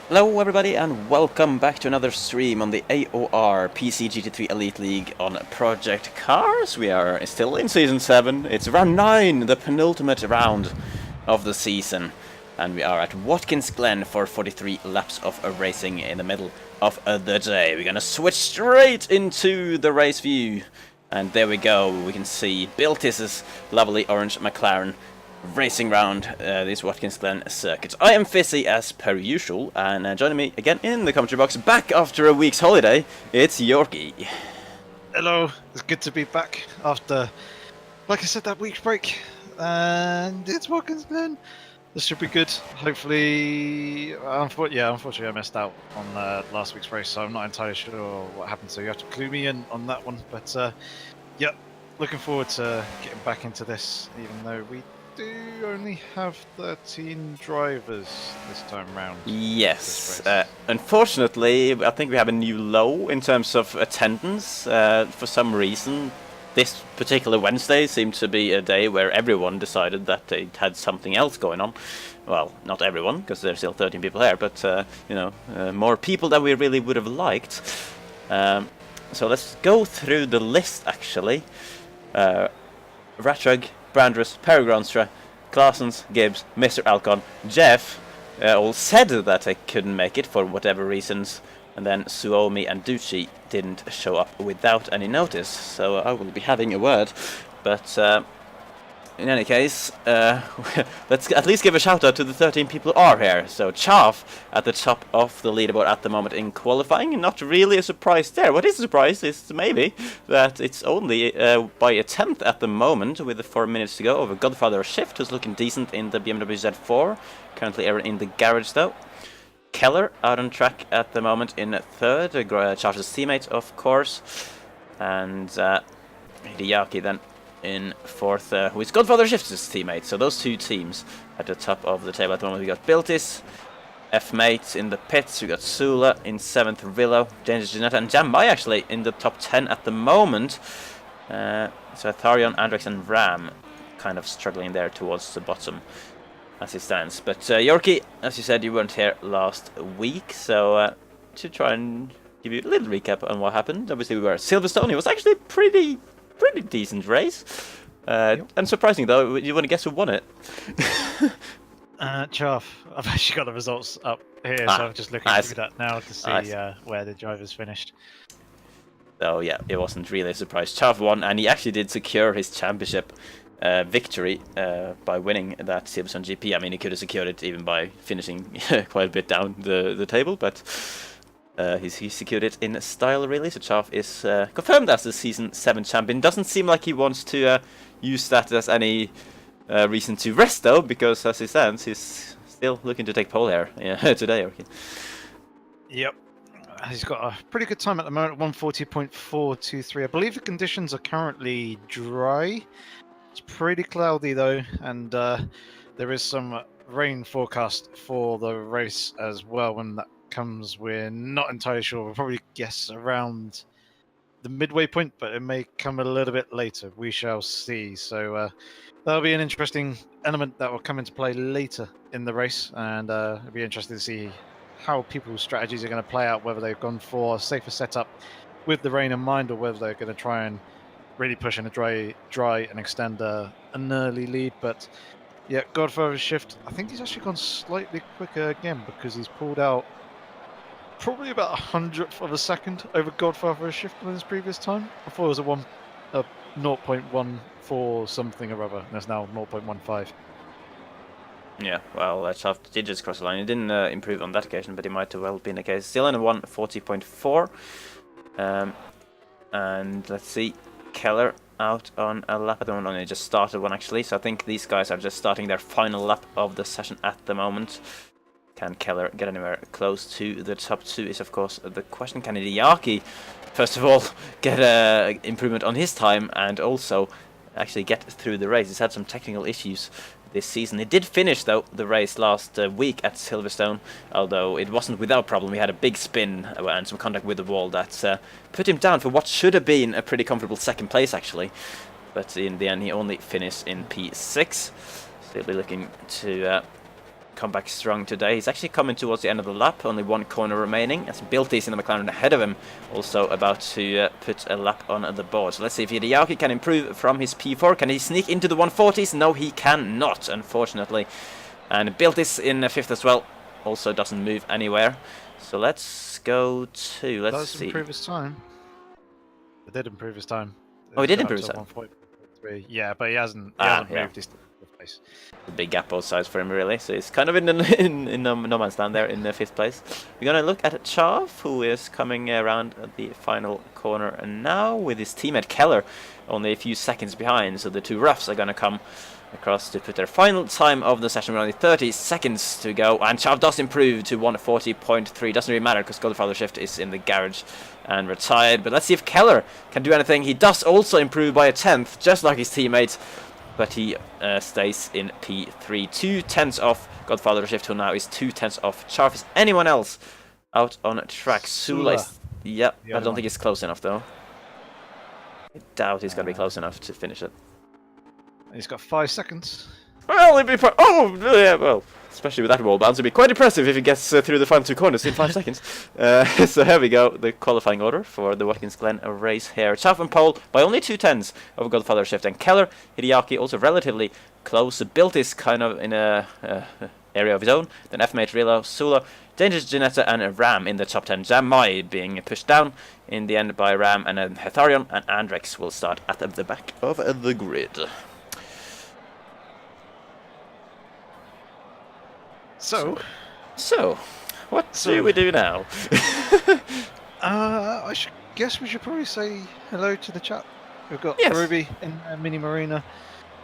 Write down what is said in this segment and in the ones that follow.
Hello everybody and welcome back to another stream on the AOR PC GT3 Elite League on Project Cars. We are still in Season 7, it's round 9, the penultimate round of the season. And we are at Watkins Glen for 43 laps of racing in the middle of the day. We're gonna switch straight into the race view. And there we go, we can see Bill Tiss's lovely orange McLaren racing round this Watkins Glen circuit. I am Fizzy as per usual, and joining me again in the commentary box, back after a week's holiday, it's Yorkie. Hello, it's good to be back after, like I said, that week's break, and it's Watkins Glen. This should be good. Hopefully, unfortunately I missed out on last week's race, so I'm not entirely sure what happened, so you have to clue me in on that one, but yeah, looking forward to getting back into this, even though we do only have 13 drivers this time round. Yes, unfortunately I think we have a new low in terms of attendance. For some reason this particular Wednesday seemed to be a day where everyone decided that they had something else going on. Well, not everyone, because there's still 13 people here, but you know, more people than we really would have liked. So let's go through the list actually. Ratrug, Brandrus, Paragronstra, Claessens, Gibbs, Mr. Alcon, Jeff all said that they couldn't make it for whatever reasons, and then Suomi and Ducci didn't show up without any notice, so I will be having a word. But in any case, let's at least give a shout out to the 13 people who are here. So Chaff at the top of the leaderboard at the moment in qualifying. Not really a surprise there. What is a surprise is maybe that it's only by a 10th at the moment with the 4 minutes to go over Godfather Shift, who's looking decent in the BMW Z4. Currently in the garage though. Keller out on track at the moment in third. Chaff's teammate, of course. And Hideaki then in fourth, who is Godfather Shift's teammate. So those two teams at the top of the table at the moment. We got Biltis, F-Mate in the pits. We got Sula in seventh, Rillo, James Janetta, and Jambai actually in the top 10 at the moment. So Tharion, Andrex, and Ram kind of struggling there towards the bottom as it stands. But Yorkie, as you said, you weren't here last week, so to try and give you a little recap on what happened. Obviously, we were at Silverstone. It was actually a pretty decent race. Yep. And surprising though, you want to guess who won it? Chaff. I've actually got the results up here, so I'm just looking through that now to see where the drivers finished. So yeah, it wasn't really a surprise. Chaff won, and he actually did secure his championship victory by winning that Silverstone GP. I mean, he could have secured it even by finishing quite a bit down the table, but he secured it in style, really. So Chaff is confirmed as the Season 7 champion. Doesn't seem like he wants to use that as any reason to rest, though, because as it stands, he's still looking to take pole here today. Okay. Yep. He's got a pretty good time at the moment, 140.423. I believe the conditions are currently dry. It's pretty cloudy, though, and there is some rain forecast for the race as well. When that comes, we're not entirely sure. We'll probably guess around the midway point, but it may come a little bit later. We shall see. So that'll be an interesting element that will come into play later in the race, and it'll be interesting to see how people's strategies are going to play out, whether they've gone for a safer setup with the rain in mind, or whether they're going to try and really push in a dry and extend an early lead. But yeah, Godfather Shift, I think he's actually gone slightly quicker again, because he's pulled out probably about 100th of a second over Godfather Shift in his previous time. I thought it was a 0.14 something or other, and it's now 0.15. Yeah, well, Chaff did just cross the line. He didn't improve on that occasion, but it might have well been the case. Still in a 140.4. And let's see, Keller out on a lap at the moment. Only just started one actually, so I think these guys are just starting their final lap of the session at the moment. Can Keller get anywhere close to the top two is of course the question. Can Hideaki first of all get an improvement on his time and also actually get through the race? He's had some technical issues this season. He did finish though the race last week at Silverstone, although it wasn't without problem. He had a big spin and some contact with the wall that put him down for what should have been a pretty comfortable second place actually, but in the end he only finished in P6. So he'll be looking to come back strong today. He's actually coming towards the end of the lap, only one corner remaining, as Biltis in the McLaren ahead of him, also about to put a lap on the board. So let's see if Hideaki can improve from his P4. Can he sneak into the 140s? No, he cannot, unfortunately. And Biltis in fifth as well, also doesn't move anywhere. So let's go to, let's see. Improve his time. It did improve his time. Oh, he did improve his time? Yeah, but he hasn't moved his place. A big gap both sides for him, really. So he's kind of in no man's land there in the fifth place. We're going to look at Chav, who is coming around the final corner now with his teammate Keller only a few seconds behind. So the two roughs are going to come across to put their final time of the session with only 30 seconds to go. And Chav does improve to 140.3. Doesn't really matter because Godfather Shift is in the garage and retired. But let's see if Keller can do anything. He does also improve by a 10th, just like his teammate. But he stays in P3. 2/10 off Godfather Shift, who now is 2/10 off Chav. Is anyone else out on track? Sula. Yep, I don't think it's close enough though. I doubt he's going to be close enough to finish it. He's got 5 seconds. Well, it'd be yeah, well, especially with that wall bounce, it'd be quite impressive if he gets through the final 2 corners in 5 seconds. So here we go, the qualifying order for the Watkins Glen race here. Chaff and pole by only 2/10 over Godfather Shift and Keller. Hideaki also relatively close. Built is kind of in a area of his own. Then F-Mate, Rilo, Sula, Dangerous Janetta and Ram in the top 10. Jamai being pushed down in the end by Ram, and then Hetharion and Andrex will start at the back of the grid. So, what do we do now? guess we should probably say hello to the chat. We've got Yes. Ruby in Mini Marina,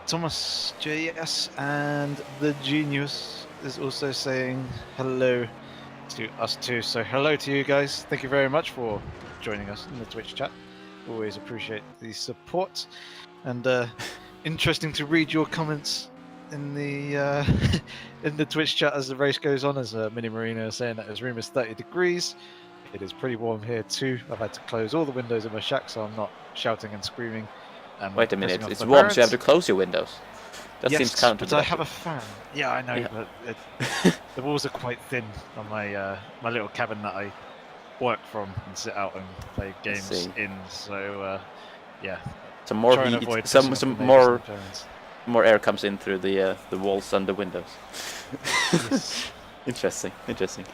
Thomas JS, and the Genius is also saying hello to us too. So hello to you guys. Thank you very much for joining us in the Twitch chat. Always appreciate the support, and interesting to read your comments in the in the Twitch chat as the race goes on. As Mini Marina is saying that his room is 30 degrees. It is pretty warm here too. I've had to close all the windows in my shack so I'm not shouting and screaming. Wait a minute, it's warm, so you have to close your windows. That seems Yes, counterproductive. but I have a fan. Yeah, I know, Yeah. but the walls are quite thin on my my little cabin that I work from and sit out and play games see. in. So yeah, Some more try and heat, avoid some pissing off the neighbours more and parents. more air comes in through the walls and the windows. Yes. Interesting.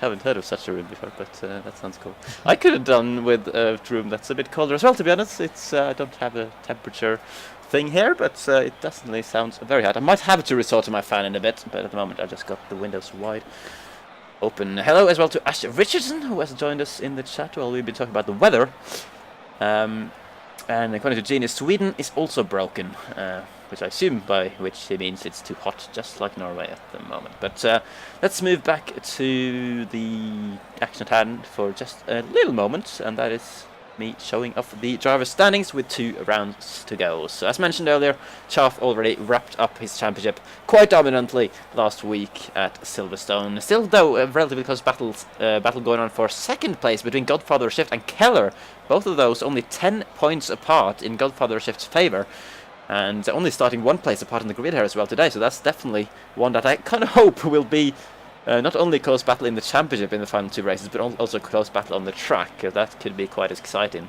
Haven't heard of such a room before, but that sounds cool. I could have done with a room that's a bit colder as well, to be honest. It's I don't have a temperature thing here, but it definitely sounds very hot. I might have to resort to my fan in a bit, but at the moment I just got the windows wide open. Hello as well to Ash Richardson, who has joined us in the chat while we've been talking about the weather. And according to Genius, Sweden is also broken, which I assume by which he means it's too hot, just like Norway at the moment. But let's move back to the action at hand for just a little moment, and that is me showing off the driver standings with 2 rounds to go. So as mentioned earlier, Chaff already wrapped up his championship quite dominantly last week at Silverstone. Still, though, a relatively close battle going on for second place between Godfather Shift and Keller. Both of those only 10 points apart in Godfather Shift's favour, and only starting 1 place apart in the grid here as well today. So that's definitely one that I kind of hope will be not only close battle in the championship in the final 2 races, but also close battle on the track. That could be quite exciting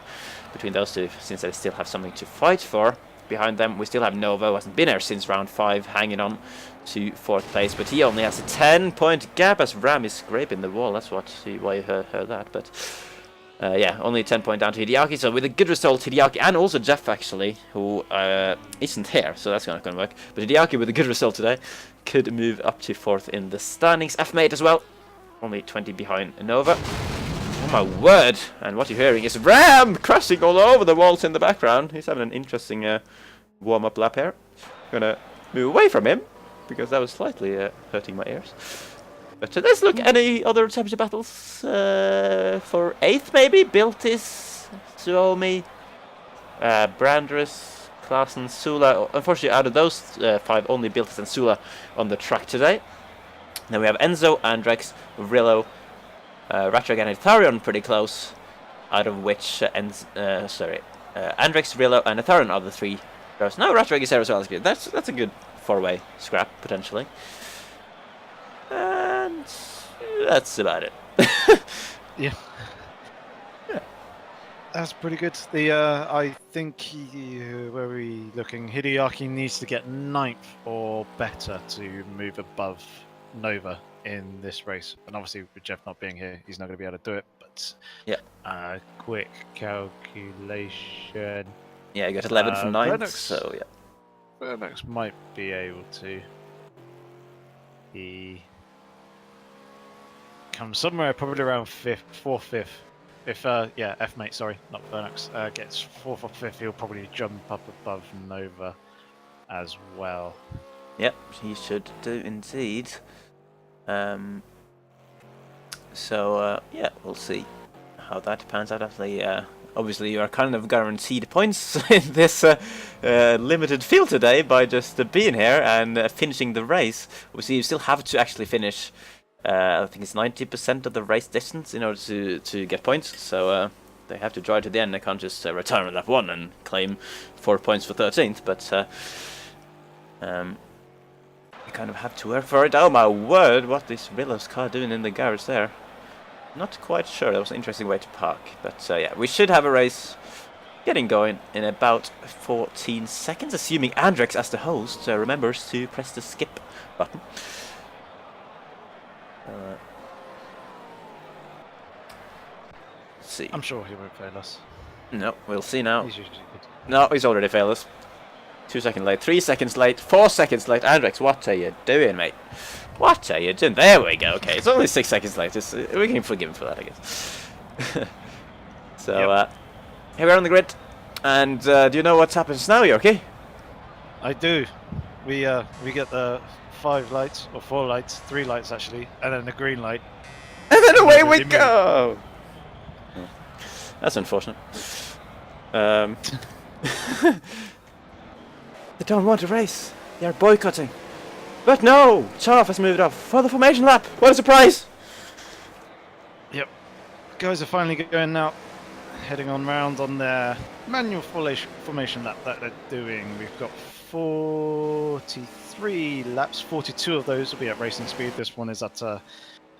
between those two, since they still have something to fight for. Behind them, we still have Nova, who hasn't been here since round 5, hanging on to 4th place, but he only has a 10-point gap as Ram is scraping the wall. That's why you heard that, but yeah, only 10 points down to Hideaki. So with a good result, Hideaki and also Jeff actually, who isn't here, so that's not going to work. But Hideaki with a good result today could move up to 4th in the standings. F-Mate as well, only 20 behind Nova. Oh my word! And what you're hearing is Ram crashing all over the walls in the background. He's having an interesting warm-up lap here. Gonna move away from him because that was slightly hurting my ears. But let's look at any other championship battles for 8th maybe. Biltis, Suomi, Brandress, Klaassen, Sula. Unfortunately, out of those 5, only Biltis and Sula on the track today. Then we have Enzo, Andrex, Rillo, Ratrag and Etharion pretty close. Out of which Andrex, Rillo, and Etharion are the 3 drivers. No, Ratrag is there as well. That's a good 4-way scrap potentially. And that's about it. Yeah. That's pretty good. The I think where are we looking? Hideaki needs to get 9th or better to move above Nova in this race. And obviously with Jeff not being here, he's not going to be able to do it. But yeah, quick calculation. Yeah, you got 11 from 9th, Bernox, so yeah. Bernox might be able to. He comes somewhere probably around 5th, 4th, 5th. If F-Mate, sorry, not Bernox, gets 4th or 5th, he'll probably jump up above Nova as well. Yep, he should do indeed. So yeah, we'll see how that pans out. Obviously, you are kind of guaranteed points in this limited field today by just being here and finishing the race. Obviously, you still have to actually finish. I think it's 90% of the race distance in order to get points. So they have to drive to the end. They can't just return on lap 1 and claim 4 points for 13th. But you kind of have to work for it. Oh my word! What is Willow's car doing in the garage there? Not quite sure. That was an interesting way to park. But yeah, we should have a race getting going in about 14 seconds, assuming Andrex, as the host, remembers to press the skip button. Let's see. I'm sure he won't fail us. No, we'll see now. He's usually good. No, he's already failed us. 2 seconds late, 3 seconds late, 4 seconds late. Andrex, what are you doing, mate? What are you doing? There we go. Okay, it's only 6 seconds late. We can forgive him for that, I guess. So, Yep. here we're on the grid. And do you know what's happened now, Yorkie? I do. We get the 5 lights, or 4 lights, 3 lights actually, and then the green light. And then away we Move. go! That's unfortunate. They don't want to race. They are boycotting. But no! Chaff has moved off for the formation lap. What a surprise! Yep. Guys are finally going now, heading on round on their manual formation lap that they're doing. We've got 43 laps. 42 of those will be at racing speed. This one is at a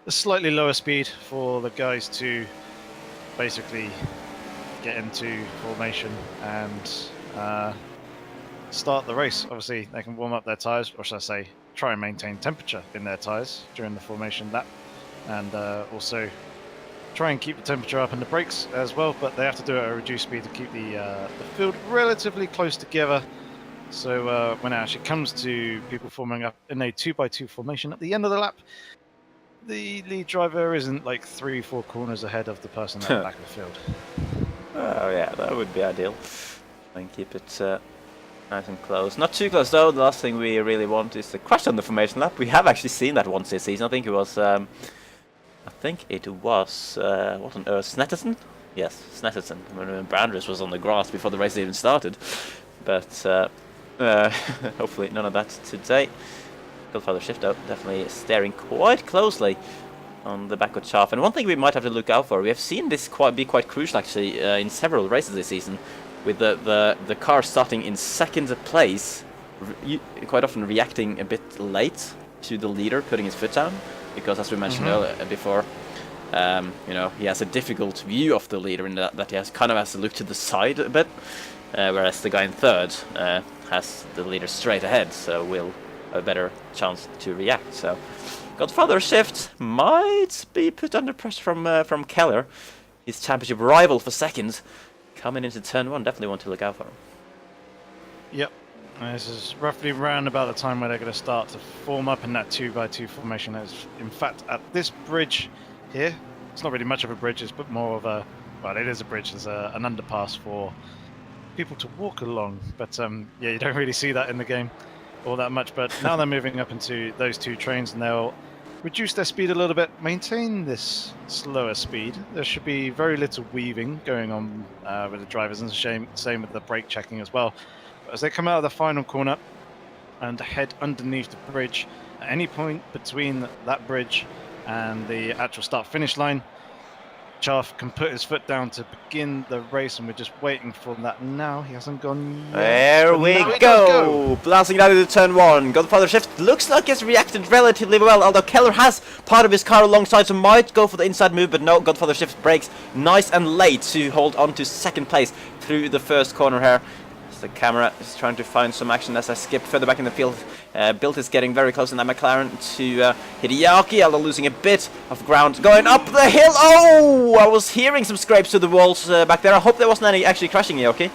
slightly lower speed for the guys to basically get into formation and start the race. Obviously, they can warm up their tyres, or should I say, try and maintain temperature in their tyres during the formation lap, and also try and keep the temperature up in the brakes as well. But they have to do it at a reduced speed to keep the field relatively close together. So when it actually comes to people forming up in a 2x2 formation at the end of the lap, the lead driver isn't like 3-4 corners ahead of the person at the back of the field. Oh yeah, that would be ideal. And keep it nice and close. Not too close though. The last thing we really want is to crash on the formation lap. We have actually seen that once this season. I think it was what on earth, Snetterton? Yes, Snetterton. When Brandress was on the grass before the race even started. But hopefully none of that today. Godfather Shifto definitely staring quite closely on the back of Chaff. And one thing we might have to look out for, we have seen this be quite crucial actually in several races this season, with the car starting in second place, quite often reacting a bit late to the leader putting his foot down, because as we mentioned earlier before, you know, he has a difficult view of the leader in that he has to look to the side a bit, whereas the guy in third has the leader straight ahead, so will have a better chance to react. So Godfather Shift might be put under pressure from Keller, his championship rival for second, coming into turn 1. Definitely want to look out for him. Yep. This is roughly around about the time where they're going to start to form up in that 2x2 formation. In fact, at this bridge here, it's not really much of a bridge, it's but more of a, well, it is a bridge. There's an underpass for people to walk along, but yeah, you don't really see that in the game all that much. But now they're moving up into those 2 trains, and they'll reduce their speed a little bit, maintain this slower speed. There should be very little weaving going on with the drivers, and same with the brake checking as well. But as they come out of the final corner and head underneath the bridge, at any point between that bridge and the actual start-finish line, Chaff can put his foot down to begin the race, and we're just waiting for that now. He hasn't gone yet. There we go! Blasting down into turn 1. Godfather Shift looks like he's reacted relatively well, although Keller has part of his car alongside, so might go for the inside move, but no, Godfather Shift brakes nice and late to hold on to second place through the first corner here. The camera is trying to find some action as I skip further back in the field. Bilt is getting very close in that McLaren to Hideaki, although losing a bit of ground going up the hill. Oh, I was hearing some scrapes to the walls back there. I hope there wasn't any actually crashing, Hideaki.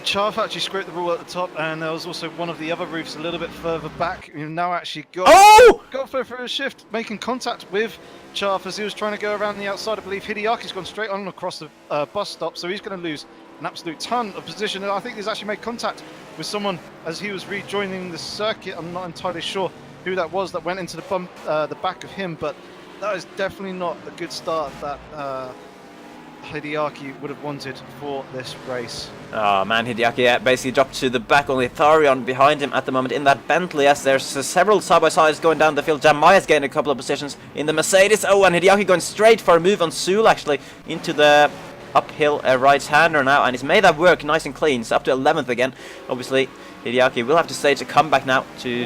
Chaff actually scraped the wall at the top, and there was also one of the other roofs a little bit further back. You've now actually got for a shift, making contact with Chaff as he was trying to go around the outside. I believe Hideaki's gone straight on across the bus stop, so he's going to lose an absolute ton of position. And I think he's actually made contact with someone as he was rejoining the circuit. I'm not entirely sure who that was that went into the back of him, but that is definitely not a good start that Hideaki would have wanted for this race. Oh man, Hideaki basically dropped to the back, only Tharion behind him at the moment in that Bentley, as there's several side-by-sides going down the field. Jamaya's getting a couple of positions in the Mercedes. Oh, and Hideaki going straight for a move on Sul actually into the uphill right-hander now, and he's made that work nice and clean. So up to 11th again. Obviously, Hideaki will have to stage a comeback now to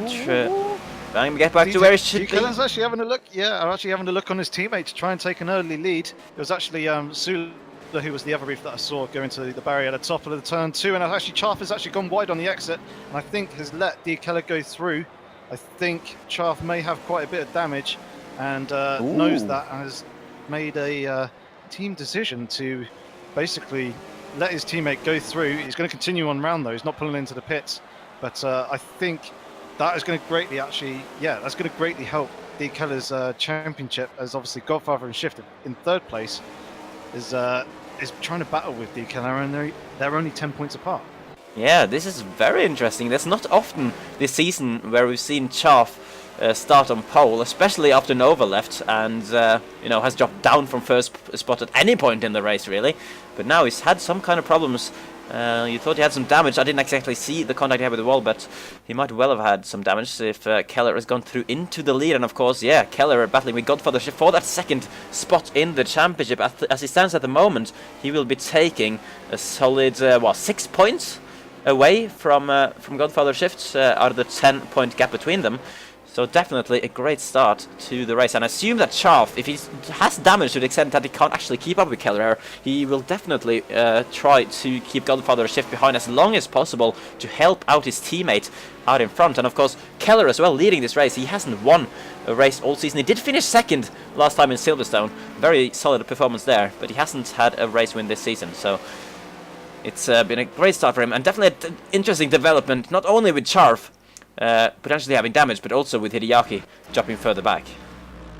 get back to where he should be. Glen's actually having a look. Yeah, I'm actually having a look on his teammate to try and take an early lead. It was actually Sula who was the other reef that I saw go into the barrier at the top of the turn 2, and actually Chaff has actually gone wide on the exit, and I think has let D. Keller go through. I think Chaff may have quite a bit of damage, and knows that, and has made a team decision to basically let his teammate go through. He's going to continue on round though. He's not pulling into the pits, but I think that is going to greatly that's going to greatly help D. Keller's championship, as obviously Godfather and Shift in 3rd place is trying to battle with D. Keller, and they're only 10 points apart. Yeah, this is very interesting. There's not often this season where we've seen Chaff start on pole, especially after Nova left and has dropped down from first spot at any point in the race really. But now he's had some kind of problems. You thought he had some damage. I didn't exactly see the contact he had with the wall, but he might well have had some damage if Keller has gone through into the lead. And of course, yeah, Keller battling with Godfather Shift for that 2nd spot in the championship. As he stands at the moment, he will be taking a solid 6 points away from Godfather Shift out of the 10-point gap between them. So definitely a great start to the race, and I assume that Chaff, if he has damage to the extent that he can't actually keep up with Keller, he will definitely try to keep Godfather Shift behind as long as possible to help out his teammate out in front. And of course, Keller as well leading this race. He hasn't won a race all season. He did finish 2nd last time in Silverstone. Very solid performance there, but he hasn't had a race win this season. So it's been a great start for him, and definitely an interesting development, not only with Chaff potentially having damage, but also with Hideaki dropping further back.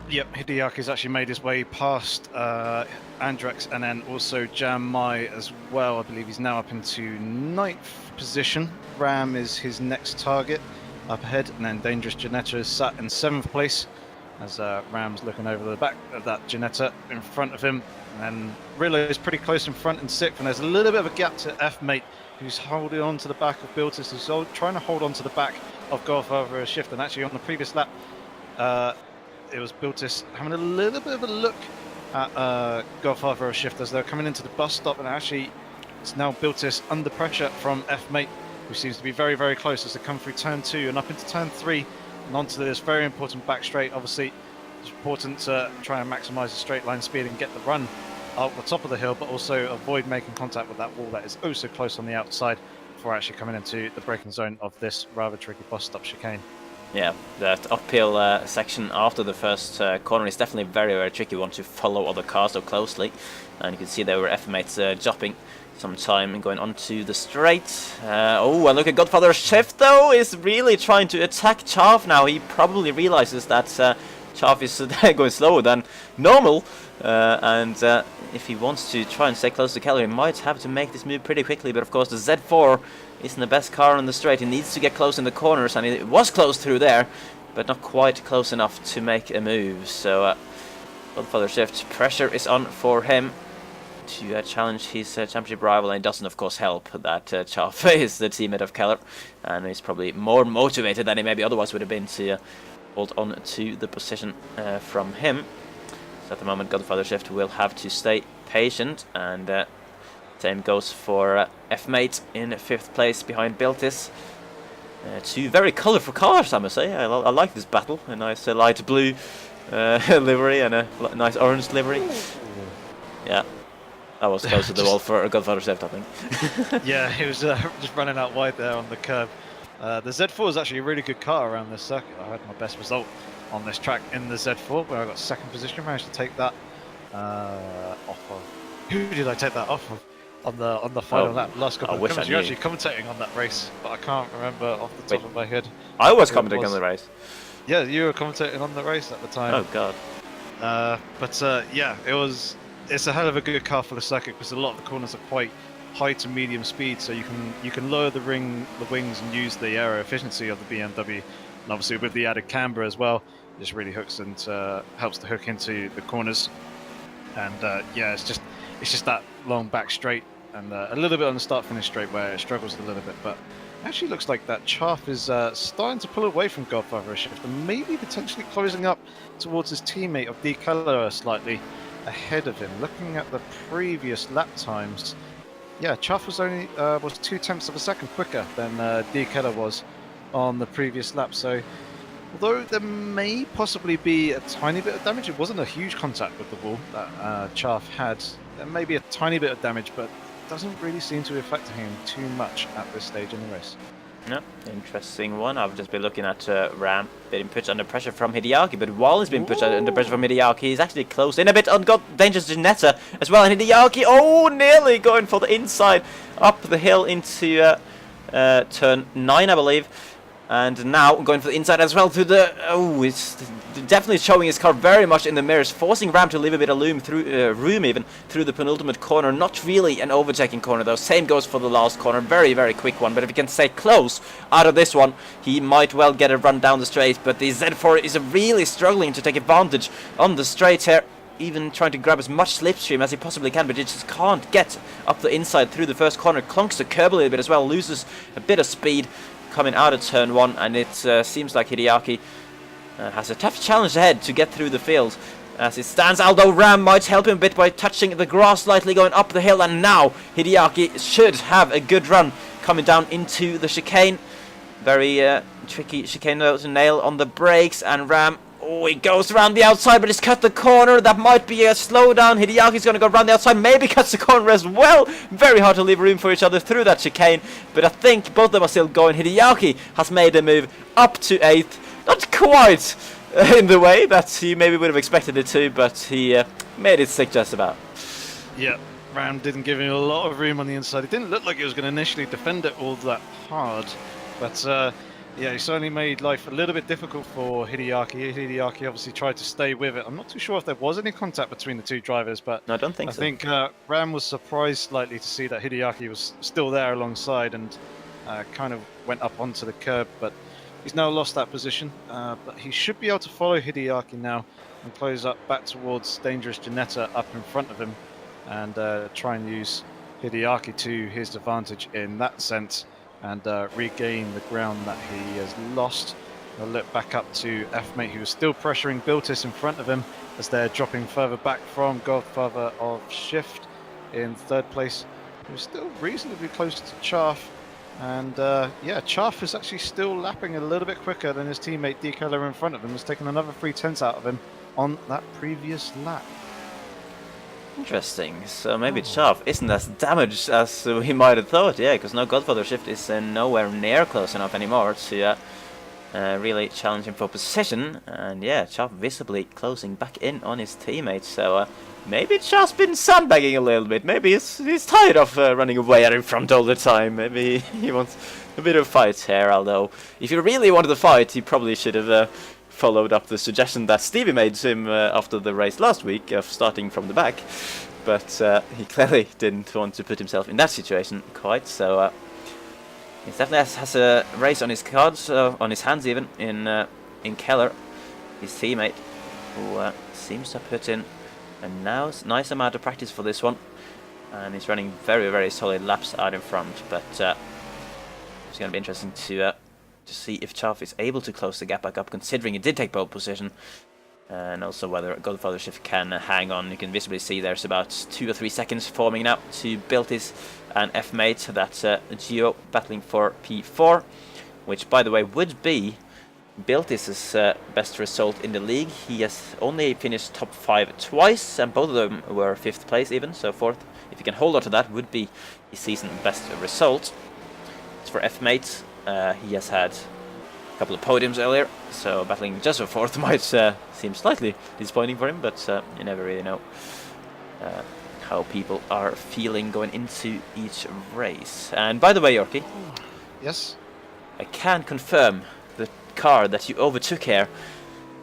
Yep, Hideaki's actually made his way past Andrex and then also Jam Mai as well. I believe he's now up into 9th position. Ram is his next target up ahead, and then Dangerous Janetta is sat in 7th place as Ram's looking over the back of that Janetta in front of him. And then Rillo is pretty close in front in 6th, and there's a little bit of a gap to F-Mate, who's holding on to the back of Biltis, who's trying to hold on to the back of Godfather Shift. And actually on the previous lap, it was Biltis having a little bit of a look at Godfather Shift as they're coming into the bus stop, and actually it's now Biltis under pressure from F-Mate, who seems to be very, very close as they come through turn 2 and up into turn 3 and onto this very important back straight. Obviously, it's important to try and maximise the straight line speed and get the run up the top of the hill, but also avoid making contact with that wall that is oh so close on the outside before actually coming into the braking zone of this rather tricky bus stop chicane. Yeah, that uphill section after the first corner is definitely a very, very tricky one to follow other cars so closely. And you can see there were F-Mates dropping some time and going onto the straight. Oh, and look at Godfather Shift though, is really trying to attack Chaff now. He probably realizes that Chaff is going slower than normal. And if he wants to try and stay close to Keller, he might have to make this move pretty quickly. But of course, the Z4 isn't the best car on the straight. He needs to get close in the corners, and it was close through there, but not quite close enough to make a move. So, Godfather Shift, pressure is on for him to challenge his championship rival, and it doesn't, of course, help that Chaff is the teammate of Keller, and he's probably more motivated than he maybe otherwise would have been to hold on to the position from him. So at the moment, Godfather Shift will have to stay patient, and same goes for F-Mate in 5th place behind Biltis. Two very colourful cars, I must say. I like this battle. A nice light blue livery and a nice orange livery. Yeah, that was close to the wall for Godfather Shift, I think. Yeah, he was just running out wide there on the curb. The Z4 is actually a really good car around this circuit. I had my best result on this track in the Z4, where I got 2nd position. Managed to take that off of. Who did I take that off of? On the final lap, last couple of comments. You're actually commentating on that race, but I can't remember off the top of my head. I was commentating on the race. Yeah, you were commentating on the race at the time. Oh god. Yeah, it's a hell of a good car for the circuit, because a lot of the corners are quite high to medium speed, so you can lower the wings and use the aero efficiency of the BMW, and obviously with the added camber as well, it just really hooks and helps to hook into the corners. And yeah, it's just that long back straight, and a little bit on the start-finish straight where it struggles a little bit, but it actually looks like that Chaff is starting to pull away from Godfather Shift and maybe potentially closing up towards his teammate of D. Keller slightly. ahead of him. Looking at the previous lap times, yeah, Chuff was only was 0.2 of a second quicker than D. Keller was on the previous lap. So, although there may possibly be a tiny bit of damage, it wasn't a huge contact with the wall that Chuff had. There may be a tiny bit of damage, but it doesn't really seem to affect him too much at this stage in the race. No, interesting one. I've just been looking at Ram being put under pressure from Hideaki, but while he's been put under pressure from Hideaki, he's actually close in a bit on got dangerous to Netta as well. And Hideaki, oh, nearly going for the inside up the hill into turn 9, I believe. And now going for the inside as well to the... Oh, it's definitely showing his car very much in the mirrors, forcing Ram to leave a bit of room even through the penultimate corner. Not really an overtaking corner though. Same goes for the last corner. Very, very quick one. But if he can stay close out of this one, he might well get a run down the straight. But the Z4 is really struggling to take advantage on the straight here. Even trying to grab as much slipstream as he possibly can, but he just can't get up the inside through the first corner. Clunks the curb a little bit as well. Loses a bit of speed coming out of turn 1, and it seems like Hideaki has a tough challenge ahead to get through the field as it stands, although Ram might help him a bit by touching the grass slightly going up the hill, and now Hideaki should have a good run coming down into the chicane. Very tricky chicane to nail on the brakes, and Ram, oh, he goes around the outside, but he's cut the corner. That might be a slowdown. Hideaki's going to go around the outside, maybe cuts the corner as well. Very hard to leave room for each other through that chicane, but I think both of them are still going. Hideaki has made a move up to 8th. Not quite in the way that he maybe would have expected it to, but he made it stick just about. Yeah, Ram didn't give him a lot of room on the inside. It didn't look like he was going to initially defend it all that hard, but yeah, he certainly made life a little bit difficult for Hideaki. Hideaki obviously tried to stay with it. I'm not too sure if there was any contact between the two drivers, but no, I don't think so. I think Ram was surprised slightly to see that Hideaki was still there alongside and kind of went up onto the curb, but he's now lost that position. But he should be able to follow Hideaki now and close up back towards dangerous Janetta up in front of him and try and use Hideaki to his advantage in that sense and regain the ground that he has lost. I'll look back up to F-Mate, who is still pressuring Biltis in front of him as they're dropping further back from Godfather of Shift in 3rd place, who's still reasonably close to Chaff. And yeah, Chaff is actually still lapping a little bit quicker than his teammate D. Keller in front of him. Has taken another 3/10 out of him on that previous lap. Interesting. So maybe Chaff isn't as damaged as we might have thought, yeah, because no Godfather Shift is nowhere near close enough anymore to really challenge him for position. And yeah, Chaff visibly closing back in on his teammates. So maybe Chaff's been sandbagging a little bit. Maybe he's tired of running away at in front all the time. Maybe he wants a bit of fight here, although if he really wanted to fight, he probably should have followed up the suggestion that Stevie made to him after the race last week of starting from the back, but he clearly didn't want to put himself in that situation quite, so he definitely has a race on his cards, on his hands even, in Keller, his teammate, who seems to have put in a nice amount of practice for this one, and he's running very, very solid laps out in front, but it's going to be interesting to see if Chaff is able to close the gap back up, considering he did take pole position, and also whether Godfather Shift can hang on. You can visibly see there's about 2 or 3 seconds forming now to Biltis and F-Mate. That's Gio battling for P4, which, by the way, would be Biltis' best result in the league. He has only finished top 5 twice, and both of them were 5th place even, so 4th. If he can hold on to that, would be his season best result. As for F-Mate, he has had a couple of podiums earlier, so battling just for 4th might seem slightly disappointing for him, but you never really know how people are feeling going into each race. And by the way, Yorkie, Yes? I can confirm the car that you overtook here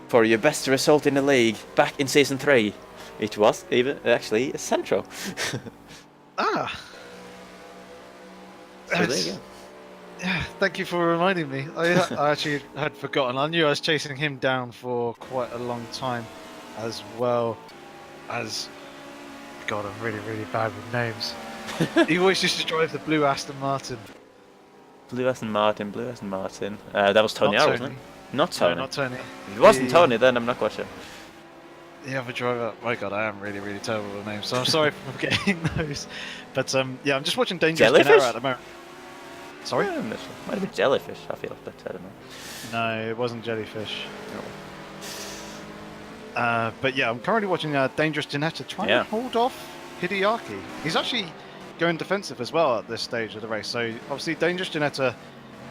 for your best result in the league back in Season 3. It was even actually a Centro. Ah! So there you go. Yeah, thank you for reminding me. I actually had forgotten. I knew I was chasing him down for quite a long time, as well as... God, I'm really, really bad with names. He always used to drive the blue Aston Martin. Blue Aston Martin. That was Tony Not R, wasn't Tony. it? Not Tony. No, not Tony. If it wasn't Tony, then I'm not quite sure. the other driver. My God, I am really, really terrible with names, so I'm sorry for forgetting those. But yeah, I'm just watching Dangerous Jellyfish? Genera at the moment. Sorry? I'm not sure. Might have been jellyfish, I feel, but I don't know. No, it wasn't Jellyfish. No. But yeah, I'm currently watching Dangerous Geneta trying to hold off Hideaki. He's actually going defensive as well at this stage of the race. So obviously Dangerous Geneta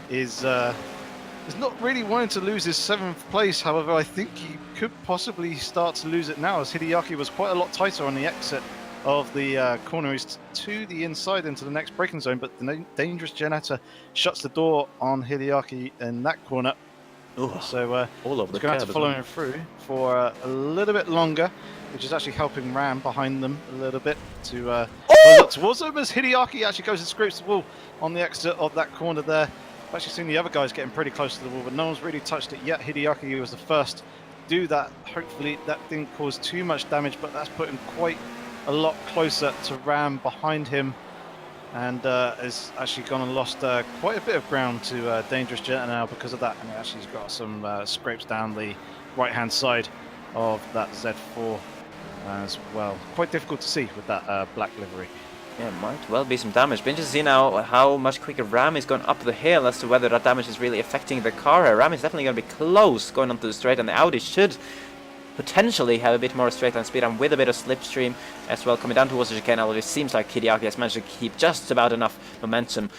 is not really wanting to lose his 7th place. However, I think he could possibly start to lose it now, as Hideaki was quite a lot tighter on the exit of the corner. He's to the inside into the next braking zone, but the Dangerous Geneta shuts the door on Hideaki in that corner. Ooh, so all over he's going to have to follow him through for a little bit longer, which is actually helping Ram behind them a little bit to close up towards them, as Hideaki actually goes and scrapes the wall on the exit of that corner there. I've actually seen the other guys getting pretty close to the wall, but no one's really touched it yet. Hideaki was the first to do that. Hopefully that didn't cause too much damage, but that's put him quite a lot closer to Ram behind him, and has actually gone and lost quite a bit of ground to Dangerous Jet now because of that. And actually he's got some scrapes down the right-hand side of that Z4 as well. Quite difficult to see with that black livery. Yeah, might well be some damage. Be interested to see now how much quicker Ram is going up the hill as to whether that damage is really affecting the car. Ram is definitely going to be close going onto the straight, and the Audi should potentially have a bit more straight line speed and with a bit of slipstream as well coming down towards the chicane. Although it seems like Hideaki has managed to keep just about enough momentum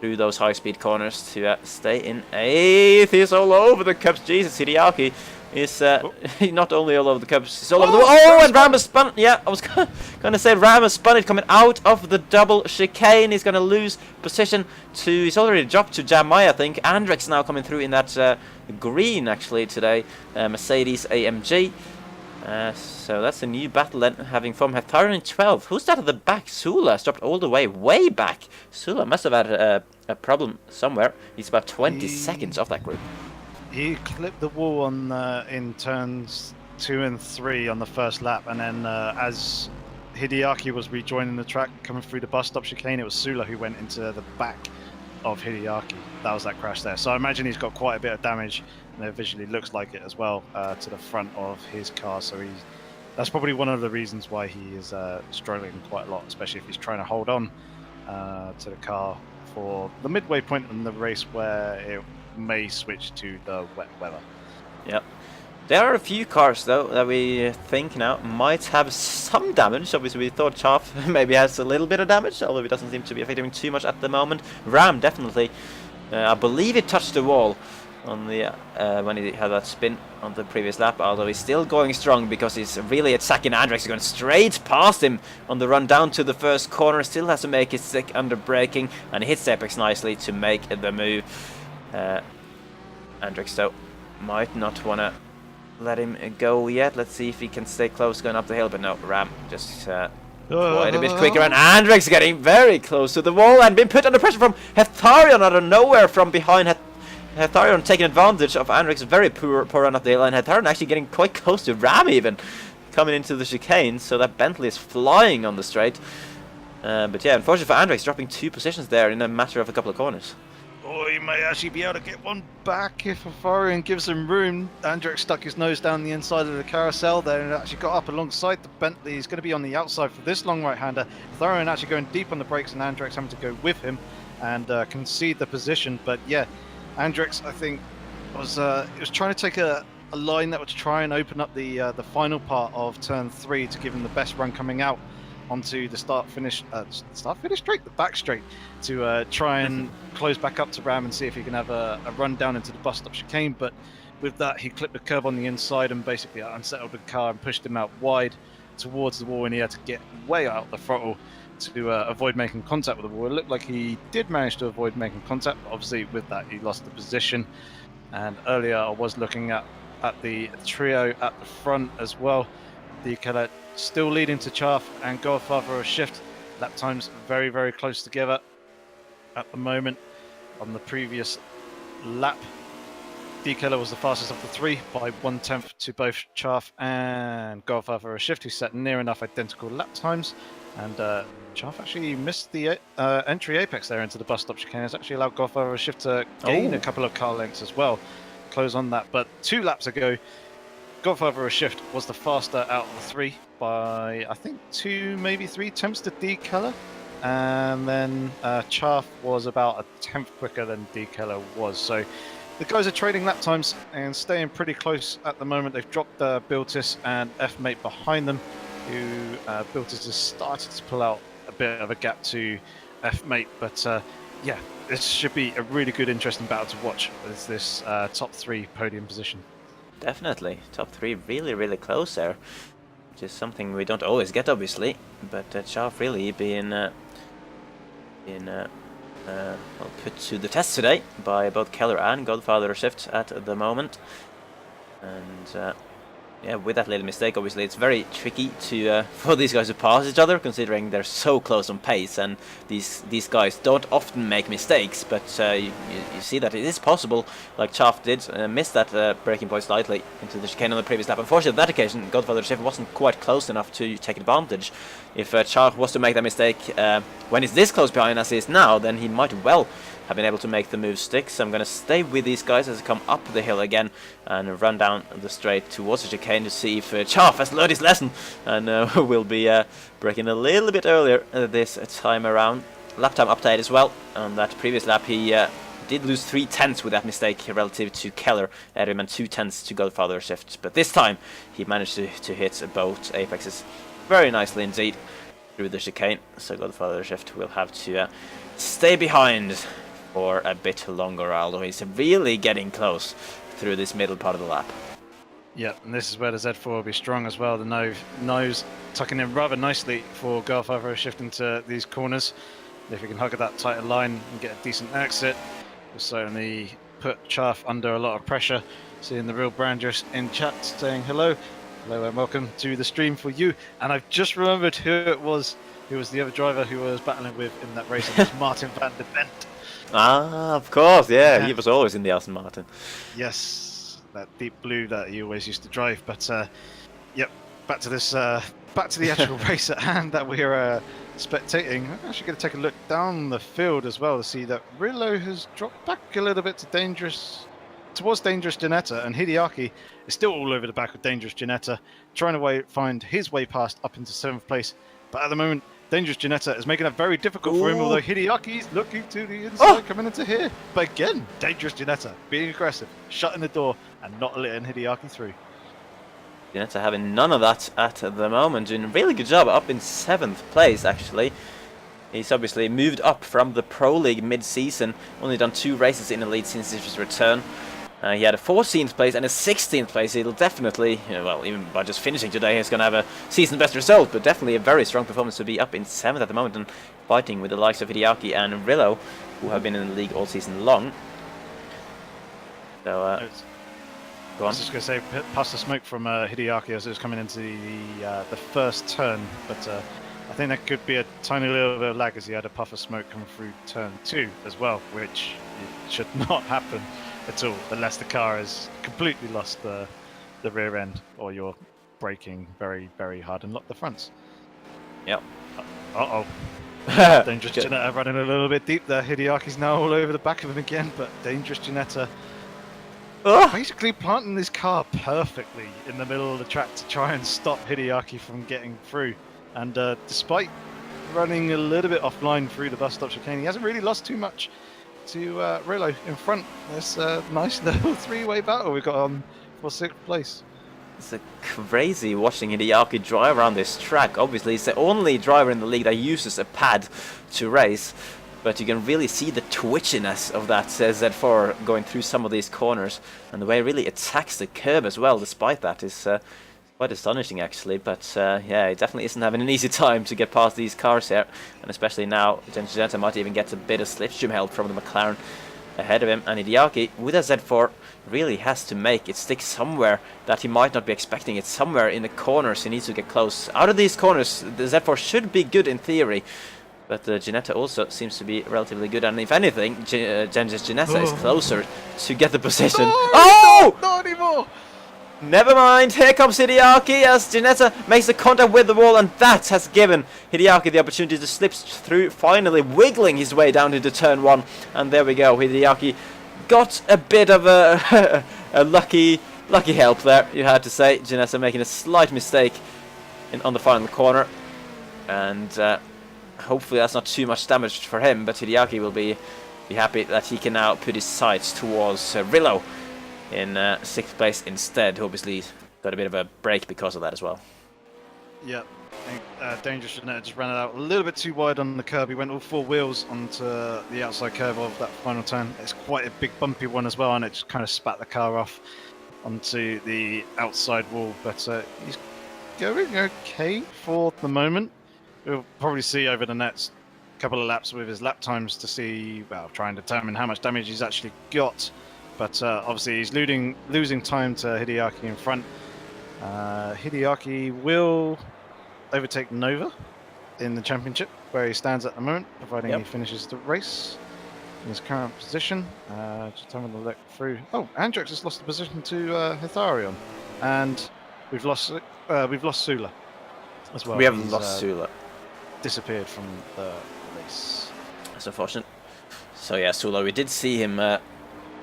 through those high-speed corners to stay in 8th. He's all over the cups. Jesus, Hideaki is not only all over the cups, he's all over the... Oh, and Ram has spun... Yeah, I was going to say Ram has spun it coming out of the double chicane. He's going to lose position to... He's already dropped to Jamai, I think. Andrex now coming through in that green, actually, today. Mercedes AMG. So that's a new battle then, having from Hetharian in 12th. Who's that at the back? Sula has dropped all the way back. Sula must have had a problem somewhere. He's about 20 seconds off that group. He clipped the wall on in turns 2 and 3 on the first lap, and then as Hideaki was rejoining the track coming through the bus stop chicane, it was Sula who went into the back of Hideaki. That was that crash there. So I imagine he's got quite a bit of damage, and it visually looks like it as well to the front of his car. So that's probably one of the reasons why he is struggling quite a lot, especially if he's trying to hold on to the car for the midway point in the race where it may switch to the wet weather. Yep. There are a few cars though that we think now might have some damage. Obviously we thought Chaff maybe has a little bit of damage, although it doesn't seem to be affecting too much at the moment. Ram definitely. I believe it touched the wall on the when he had that spin on the previous lap, although he's still going strong because he's really attacking Andrex. He's going straight past him on the run down to the first corner. Still has to make it stick under braking, and hits Apex nicely to make the move. Andrex though might not want to let him go yet. Let's see if he can stay close going up the hill, but no, Ram just quite a bit quicker, and Andrex getting very close to the wall and being put under pressure from Hetharian out of nowhere from behind. Hetharian taking advantage of Andrex's very poor run up the hill, and Hetharian actually getting quite close to Ram even coming into the chicane, so that Bentley is flying on the straight. But yeah, unfortunately for Andrex, dropping 2 positions there in a matter of a couple of corners. Oh, he may actually be able to get one back if Hetharian gives him room. Andrex stuck his nose down the inside of the carousel there and actually got up alongside the Bentley. He's going to be on the outside for this long right-hander. Hetharian actually going deep on the brakes, and Andrex having to go with him and concede the position. But yeah, Andrex, I think, was trying to take a line that would try and open up the final part of turn 3 to give him the best run coming out onto the start-finish straight, the back straight, to try and close back up to Ram and see if he can have a run down into the bus stop chicane. But with that, he clipped the curb on the inside and basically unsettled the car and pushed him out wide towards the wall, and he had to get way out the throttle to avoid making contact with the wall. It looked like he did manage to avoid making contact, but obviously with that he lost the position. And earlier I was looking at the trio at the front as well. The Cadet still leading to Chaff and Godfather a shift. Lap times very, very close together at the moment. On the previous lap, D-Killer was the fastest of the 3 by 1/10 to both Chaff and Godfather a shift, who set near enough identical lap times. And Chaff actually missed the entry apex there into the bus stop chicane. It's actually allowed Godfather a shift to gain a couple of car lengths as well. Close on that. But 2 laps ago, Godfather of Shift was the faster out of the three by, I think, 2, maybe 3 attempts to decolor. And then Chaff was about a tenth quicker than decolor was. So the guys are trading lap times and staying pretty close at the moment. They've dropped Biltis and F-Mate behind them, who Biltis has started to pull out a bit of a gap to F-Mate. But yeah, this should be a really good, interesting battle to watch with this top 3 podium position. Definitely. Top 3 really, really close there. Which is something we don't always get, obviously. But Chaff really being well, put to the test today by both Keller and Godfather Shift at the moment. And yeah, with that little mistake, obviously it's very tricky to for these guys to pass each other, considering they're so close on pace, and these guys don't often make mistakes. But you see that it is possible, like Chaff did, miss that braking point slightly into the chicane on the previous lap. Unfortunately, on that occasion, Godfather Shift wasn't quite close enough to take advantage. If Chaff was to make that mistake when he's this close behind as he is now, then he might well have been able to make the move stick. So I'm going to stay with these guys as they come up the hill again and run down the straight towards the chicane to see if Chaff has learned his lesson and will be braking a little bit earlier this time around. Lap time update as well. On that previous lap he did lose 3 tenths with that mistake relative to Keller, and 2 tenths to Godfather Shift. But this time he managed to hit both apexes very nicely indeed through the chicane. So Godfather Shift will have to stay behind for a bit longer, although he's really getting close through this middle part of the lap. Yeah, and this is where the Z4 will be strong as well. The nose tucking in rather nicely for Godfather Shift into these corners. If we can hug at that tighter line and get a decent exit, we'll certainly put Chaff under a lot of pressure. Seeing the real Brandress in chat saying hello. Hello and welcome to the stream for you. And I've just remembered who it was. Who was the other driver who was battling with in that race? It was Martin van der Bent. Ah, of course, yeah, he was always in the Aston Martin. Yes, that deep blue that he always used to drive. But yep, back to this, back to the actual race at hand that we're spectating. I'm actually going to take a look down the field as well to see that Rillo has dropped back a little bit to towards Dangerous Ginetta, and Hideaki is still all over the back of Dangerous Ginetta, trying to find his way past up into 7th place. But at the moment, Dangerous Ginetta is making it very difficult for him, although Hideaki is looking to the inside, coming into here. But again, Dangerous Ginetta being aggressive, shutting the door and not letting Hideaki through. Ginetta having none of that at the moment, doing a really good job up in 7th place actually. He's obviously moved up from the Pro League mid-season, only done 2 races in the lead since his return. He had a 14th place and a 16th place. He'll definitely, well, even by just finishing today, he's going to have a season best result, but definitely a very strong performance to be up in 7th at the moment and fighting with the likes of Hideaki and Rillo, who have been in the league all season long. So, go on. I was just going to say, past the smoke from Hideaki as it was coming into the first turn, but I think that could be a tiny little bit of lag as he had a puff of smoke coming through turn 2 as well, which should not happen at all unless the car has completely lost the rear end or you're braking very, very hard and lock the fronts. Yep. Uh-oh. Dangerous Ginetta running a little bit deep there. Hideaki's now all over the back of him again, but Dangerous Ginetta basically planting this car perfectly in the middle of the track to try and stop Hideaki from getting through. And despite running a little bit offline through the bus stop chicane, he hasn't really lost too much to Rillo in front. This nice little 3-way battle we got on for 6th place. It's crazy watching Hideaki drive around this track. Obviously, he's the only driver in the league that uses a pad to race, but you can really see the twitchiness of that Z4 going through some of these corners, and the way it really attacks the curb as well, despite that, is quite astonishing actually. But yeah, it definitely isn't having an easy time to get past these cars here, and especially now Ginetta might even get a bit of slipstream help from the McLaren ahead of him, and Hideaki with a Z4 really has to make it stick somewhere that he might not be expecting it. Somewhere in the corners he needs to get close. Out of these corners the Z4 should be good in theory, but Ginetta also seems to be relatively good, and if anything Ginetta is closer to get the position. No, not anymore! Never mind, here comes Hideaki as Ginetta makes the contact with the wall, and that has given Hideaki the opportunity to slip through, finally wiggling his way down into turn 1. And there we go, Hideaki got a bit of a lucky lucky help there, you had to say. Janessa making a slight mistake on the final corner, and hopefully that's not too much damage for him, but Hideaki will be happy that he can now put his sights towards Rillo in 6th place instead, who obviously got a bit of a break because of that as well. Yep. Dangerous Jeanette just ran it out a little bit too wide on the curb. He went all 4 wheels onto the outside curve of that final turn. It's quite a big bumpy one as well, and it just kind of spat the car off onto the outside wall. But he's going okay for the moment. We'll probably see over the next couple of laps with his lap times to see, well, try and determine how much damage he's actually got. But obviously he's losing time to Hideaki in front. Hideaki will overtake Nova in the championship where he stands at the moment, providing he finishes the race in his current position. Just having a look through. Oh, Andrex has lost the position to Hitharion, and we've lost Sula as well. We have lost Sula. Disappeared from the race. That's unfortunate. So yeah, Sula, we did see him at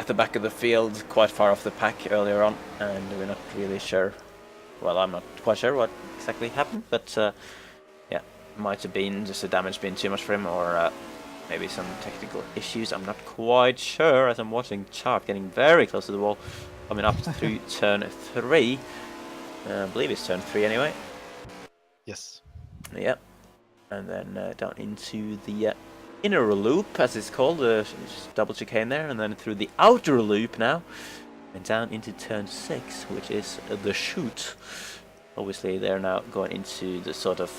the back of the field, quite far off the pack earlier on, and we're not really sure. Well, I'm not quite sure what exactly happened, but yeah, might have been just the damage being too much for him, or maybe some technical issues. I'm not quite sure, as I'm watching chart getting very close to the wall, coming up through turn 3. I believe it's turn 3 anyway. Yes. Yep. And then down into the inner loop, as it's called, just double chicane there, and then through the outer loop now, and down into turn 6, which is the chute. Obviously, they're now going into the sort of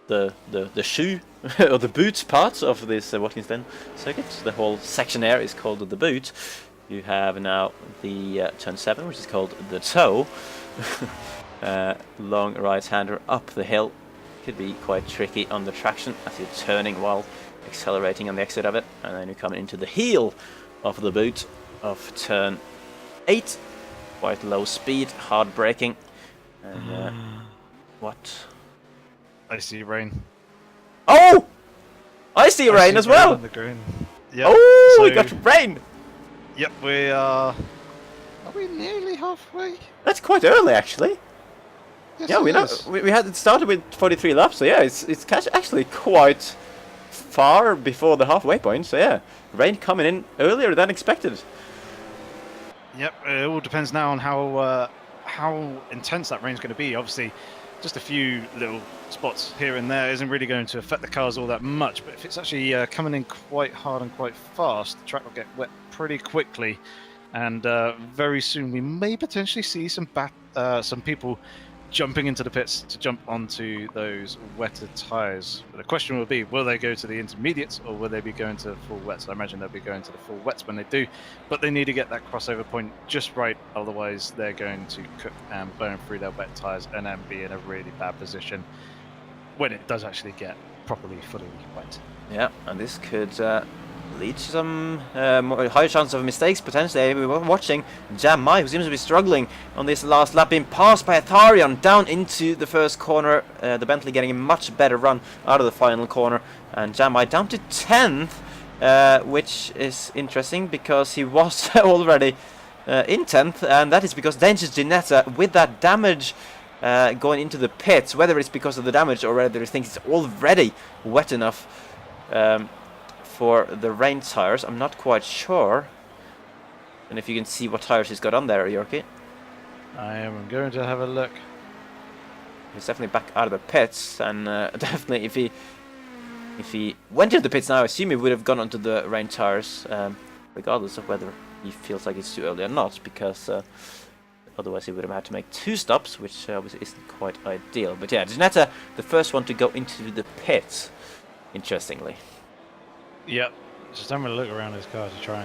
the shoe or the boot part of this Watkins Glen circuit. The whole section there is called the boot. You have now the turn 7, which is called the toe. Long right-hander up the hill. Could be quite tricky on the traction as you're turning while accelerating on the exit of it, and then you're coming into the heel of the boot of turn 8. Quite low speed, hard braking, and what? I see rain. Oh! I see rain as well! On the green. Yep. Oh, so, we got rain! Yep, we are we nearly halfway? That's quite early, actually. Yes, yeah, we had it started with 43 laps, so yeah, it's actually quite far before the halfway point. So yeah, rain coming in earlier than expected. Yep, it all depends now on how intense that rain's going to be. Obviously, just a few little spots here and there isn't really going to affect the cars all that much. But if it's actually coming in quite hard and quite fast, the track will get wet pretty quickly, and very soon we may potentially see some people jumping into the pits to jump onto those wetter tyres. But the question will be, will they go to the intermediates or will they be going to the full wets? I imagine they'll be going to the full wets when they do, but they need to get that crossover point just right, otherwise they're going to cook and burn through their wet tyres and then be in a really bad position when it does actually get properly fully wet. Yeah, and this could lead to some higher chance of mistakes potentially. We were watching Jam Mai, who seems to be struggling on this last lap, being passed by Atharion down into the first corner. The Bentley getting a much better run out of the final corner, and Jam Mai down to 10th, which is interesting because he was already in 10th, and that is because Dangerous Ginetta, with that damage going into the pits, whether it's because of the damage or whether he thinks it's already wet enough for the rain tires, I'm not quite sure. And if you can see what tires he's got on there, Yorkie. I am going to have a look. He's definitely back out of the pits, and definitely if he went into the pits now, I assume he would have gone onto the rain tires, regardless of whether he feels like it's too early or not, because otherwise he would have had to make 2 stops, which obviously isn't quite ideal. But yeah, Ginetta, the first one to go into the pits, interestingly. Yep, just having a look around his car to try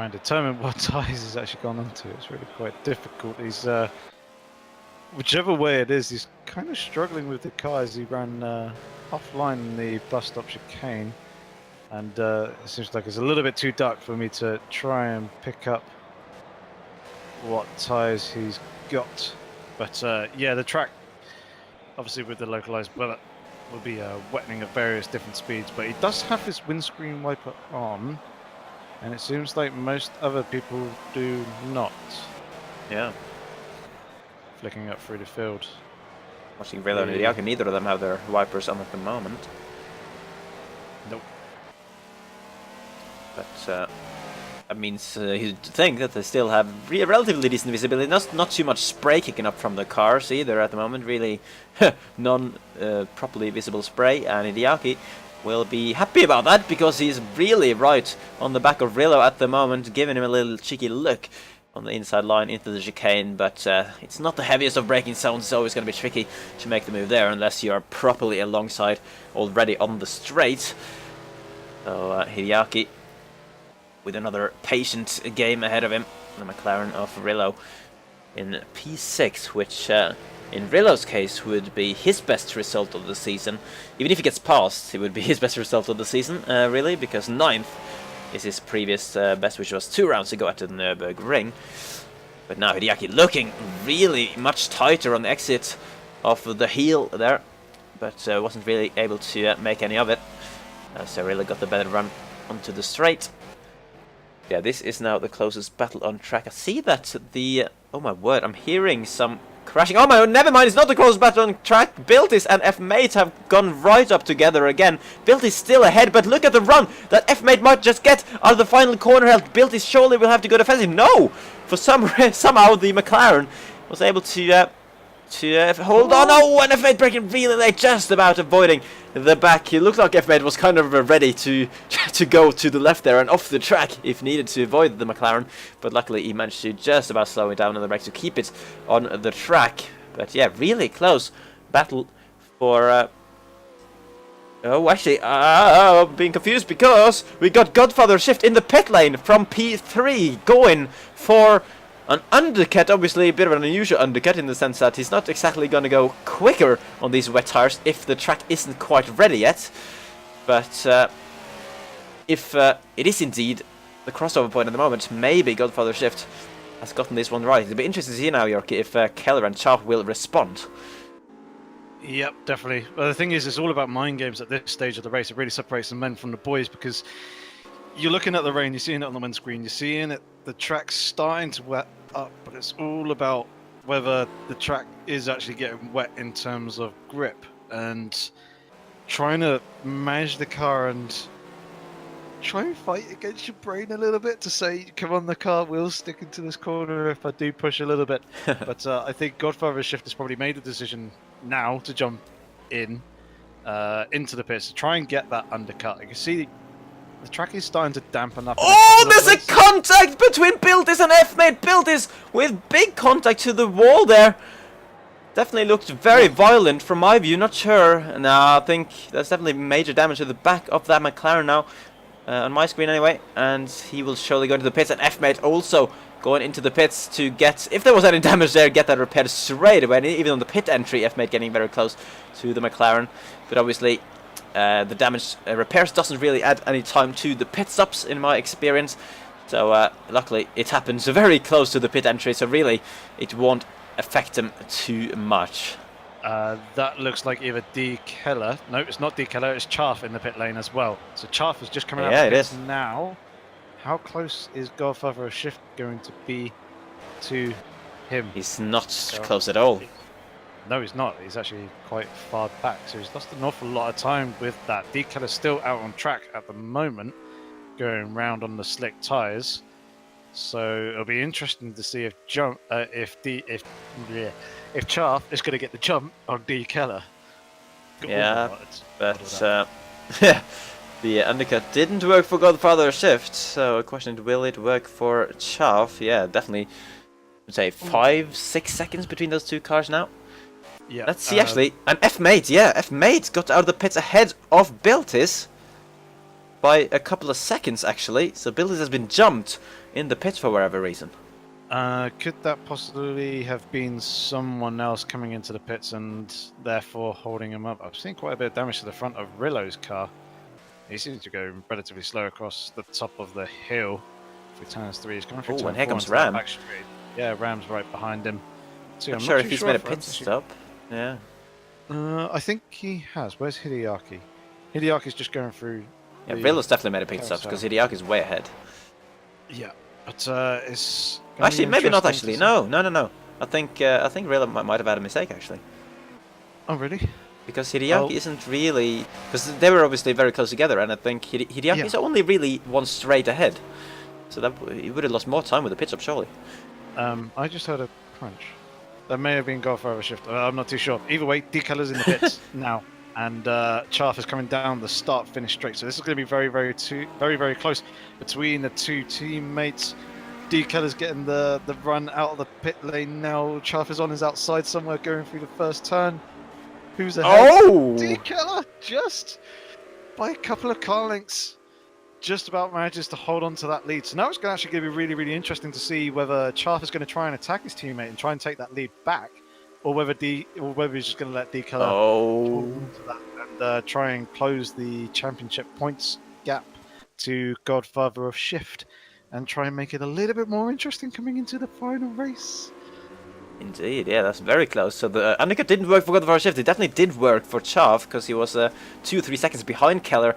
and determine what tyres he's actually gone onto. It's really quite difficult. He's whichever way it is, he's kind of struggling with the car as he ran offline in the bus stop chicane, and it seems like it's a little bit too dark for me to try and pick up what tyres he's got. But yeah, the track, obviously with the localized weather, will be wetting at various different speeds, but he does have his windscreen wiper on, And it seems like most other people do not. Yeah. Flicking up through the field. Watching Relo and Hideaki, neither of them have their wipers on at the moment. Nope. But that means you'd think that they still have relatively decent visibility. Not too much spray kicking up from the cars either at the moment. Really, properly visible spray. And Hideaki will be happy about that because he's really right on the back of Relo at the moment, giving him a little cheeky look on the inside line into the chicane. But it's not the heaviest of braking zones. It's always going to be tricky to make the move there unless you are properly alongside already on the straight. So Hideaki with another patient game ahead of him, the McLaren of Rillo in P6, which in Rillo's case would be his best result of the season. Even if he gets past, it would be his best result of the season, really, because 9th is his previous best, which was 2 rounds ago at the Nürburgring. But now Hideaki looking really much tighter on the exit of the heel there, but wasn't really able to make any of it. So Rillo got the better run onto the straight. Yeah, this is now the closest battle on track. I see that the... Oh my word, I'm hearing some crashing. Oh my, never mind, it's not the closest battle on track. Biltis and F-Mate have gone right up together again. Biltis still ahead, but look at the run that F-Mate might just get out of the final corner. Biltis surely will have to go defensive. No! For somehow the McLaren was able to hold on. Oh, and F-Mate breaking really late, just about avoiding the back. It looked like F-Mate was kind of ready to go to the left there and off the track if needed to avoid the McLaren, but luckily he managed to just about slow it down on the brakes to keep it on the track. But yeah, really close battle for... Oh, actually, I'm being confused because we got Godfather Shift in the pit lane from P3 going for an undercut. Obviously a bit of an unusual undercut in the sense that he's not exactly going to go quicker on these wet tires if the track isn't quite ready yet. But if it is indeed the crossover point at the moment, maybe Godfather Shift has gotten this one right. It'll be interesting to see now, Yorkie, if Keller and Chaff will respond. Yep, definitely. Well, the thing is, it's all about mind games at this stage of the race. It really separates the men from the boys because you're looking at the rain, you're seeing it on the windscreen, you're seeing it, the track's starting to wet up, but it's all about whether the track is actually getting wet in terms of grip and trying to manage the car and try and fight against your brain a little bit to say, come on, the car will stick into this corner if I do push a little bit. But I think Godfather Shift has probably made the decision now to jump in into the pits to try and get that undercut. You can see the track is starting to dampen up. Oh, there's a contact between Biltis and F-Mate. Biltis with big contact to the wall there. Definitely looked very violent from my view. Not sure. No, I think there's definitely major damage to the back of that McLaren now. On my screen anyway. And he will surely go into the pits. And F-Mate also going into the pits to get, if there was any damage there, get that repaired straight away. And even on the pit entry, F-Mate getting very close to the McLaren. But obviously the damage repairs doesn't really add any time to the pit stops in my experience. So luckily it happens very close to the pit entry, so really it won't affect them too much. That looks like either D. Keller. No, it's not D. Keller, it's Chaff in the pit lane as well. So Chaff is just coming out of the pits now. How close is Godfather Shift going to be to him? He's not close at all. No, he's not. He's actually quite far back, so he's lost an awful lot of time with that. D. Keller's still out on track at the moment, going round on the slick tyres. So it'll be interesting to see if Chaff is going to get the jump on D. Keller. Yeah, but the undercut didn't work for Godfather Shift, so a question: will it work for Chaff? Yeah, definitely. I'd say 5-6 seconds between those two cars now. Yeah. Let's see, actually. And F-Mate, yeah, F-Mate got out of the pits ahead of Biltis by a couple of seconds, actually. So Biltis has been jumped in the pits for whatever reason. Could that possibly have been someone else coming into the pits and therefore holding him up? I've seen quite a bit of damage to the front of Rillo's car. He seems to go relatively slow across the top of the hill through turns 3. He's coming through turn 4 and here comes into Ram. the back straight. Yeah, Ram's right behind him. So I'm not sure if he's made a pit stop. Yeah. I think he has. Where's Hideaki? Hideaki's just going through. Yeah, Rillo's definitely made a pit stop because Hideaki's way ahead. Yeah, but it's gonna be Actually, maybe not. interesting to Actually, see. no. I think Rilla might have had a mistake actually, Oh, really? because Hideaki Oh, isn't really, because they were obviously very close together, and I think Hideaki yeah. is only really one straight ahead, so that he would have lost more time with the pit stop surely. I just heard a crunch. That may have been Godfather shift. I'm not too sure. Either way, Decolour's in the pits now, and Chaff is coming down the start-finish straight. So this is going to be very close between the two teammates. Decolour's getting the run out of the pit lane now. Chaff is on his outside somewhere, going through the first turn. Who's ahead? Oh! Decolour just by a couple of car lengths. Just about manages to hold on to that lead. So now it's actually going to be really interesting to see whether Chaff is going to try and attack his teammate and try and take that lead back, or whether he's just going to let Decolour hold Oh! on to that and try and close the championship points gap to Godfather of Shift and try and make it a little bit more interesting coming into the final race. Indeed, yeah, that's very close. So the undercut didn't work for Godfather Shift. It definitely did work for Chav, because he was 2-3 seconds behind Keller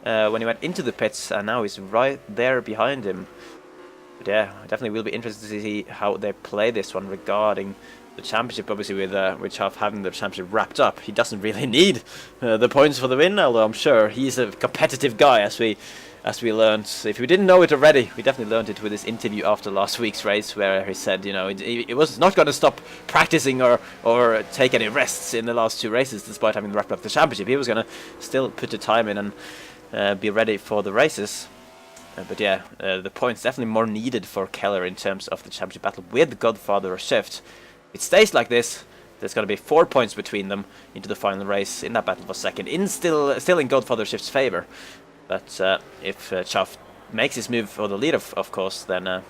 when he went into the pits, and now he's right there behind him. But yeah, I definitely will be interested to see how they play this one regarding the championship. Obviously, with Chav having the championship wrapped up, he doesn't really need the points for the win. Although I'm sure he's a competitive guy, as we learned. If we didn't know it already, we definitely learned it with his interview after last week's race, where he said, you know, he was not going to stop practicing or take any rests in the last two races, despite having wrapped up the championship. He was going to still put the time in and be ready for the races. But yeah, the points definitely more needed for Keller in terms of the championship battle with Godfather Shift. If it stays like this, there's going to be 4 points between them into the final race in that battle for second, still in Godfather Shift's favor. But if Chaff makes his move for the lead, of course, then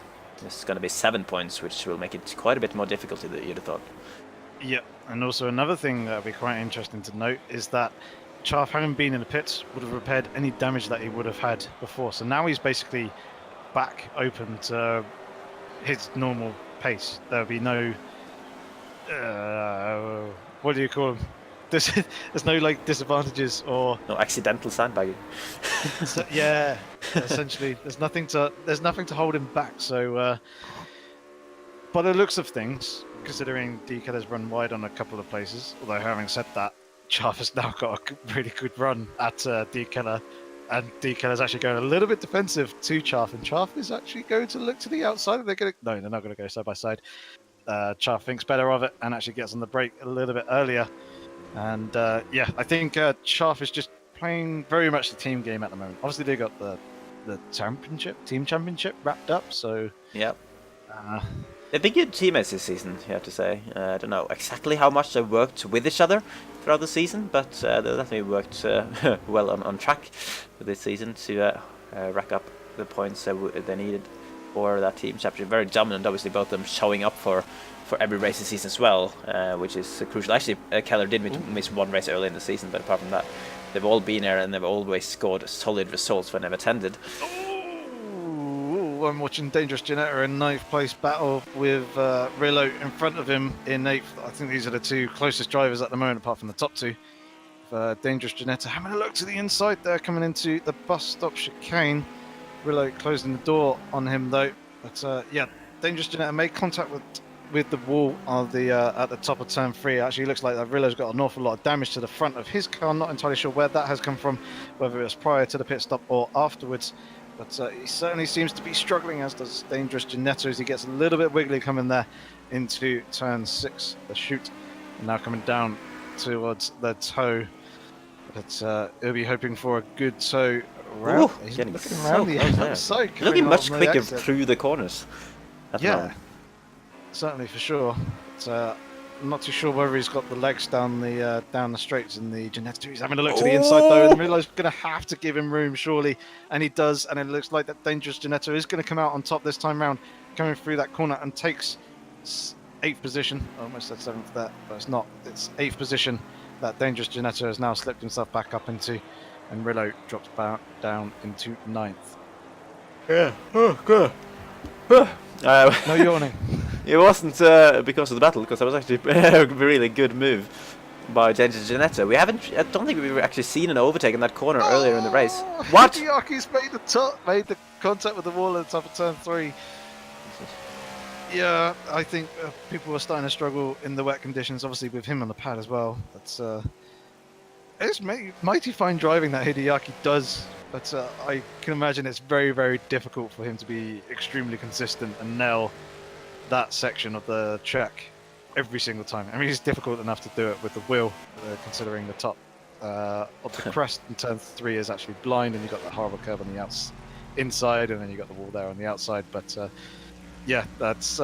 it's going to be 7 points, which will make it quite a bit more difficult than you'd have thought. Yeah, and also another thing that would be quite interesting to note is that Chaff, having been in the pits, would have repaired any damage that he would have had before. So now he's basically back open to his normal pace. There'll be no... what do you call them? There's no like disadvantages or No accidental sandbagging. so, yeah, essentially there's nothing to hold him back. So by the looks of things, considering DK has run wide on a couple of places, although having said that, Chaff has now got a really good run at DK, and DK is actually going a little bit defensive to Chaff, and Chaff is actually going to look to the outside. They're not going to go side by side. Chaff thinks better of it and actually gets on the brake a little bit earlier. And yeah, I think Chaff is just playing very much the team game at the moment. Obviously, they got the team championship wrapped up. So Yep. They've been good teammates this season, you have to say. I don't know exactly how much they worked with each other throughout the season, but they definitely worked well on track for this season to rack up the points they needed for that team championship. Very dominant, obviously, both of them showing up for every race this season as well, which is crucial. Actually, Keller did miss one race early in the season, but apart from that, they've all been there and they've always scored solid results when they've attended. I'm watching Dangerous Janetta in 9th place battle with Rillo in front of him in 8th. I think these are the two closest drivers at the moment, apart from the top two. Dangerous Janetta having a look to the inside there, coming into the bus stop chicane. Rillo closing the door on him though. But yeah, Dangerous Janetta made contact with the wall of the at the top of turn 3. Actually looks like that Rillo's got an awful lot of damage to the front of his car. Not entirely sure where that has come from, whether it was prior to the pit stop or afterwards. But he certainly seems to be struggling, as does Dangerous Janetta, as he gets a little bit wiggly coming there into turn 6, the chute. And now coming down towards the toe. But he'll be hoping for a good toe round. Ooh, He's getting looking so around the close there. outside. Looking much coming quicker on the exit. through the corners. At the Yeah, moment. certainly for sure. But, I'm not too sure whether he's got the legs down the straights in the Janetta. He's having a look to the inside though, and Rillo's going to have to give him room surely, and he does. And it looks like that Dangerous Janetta is going to come out on top this time round, coming through that corner and takes 8th position. I almost said 7th there, but it's not. It's 8th position that Dangerous Janetta has now slipped himself back up into, and Rillo drops down into 9th. Yeah. Oh, good. No yawning. It wasn't because of the battle, because that was actually a really good move by Dangerous Janetta. I don't think we've actually seen an overtake in that corner earlier in the race. What? Hideaki's made the contact with the wall at the top of turn 3. Yeah, I think people are starting to struggle in the wet conditions, obviously with him on the pad as well. It's mighty fine driving that Hideaki does, but I can imagine it's very, very difficult for him to be extremely consistent and nail that section of the track every single time. I mean, it's difficult enough to do it with the wheel, considering the top of the crest in turn 3 is actually blind, and you've got that horrible curve on the inside, and then you've got the wall there on the outside. But yeah, that's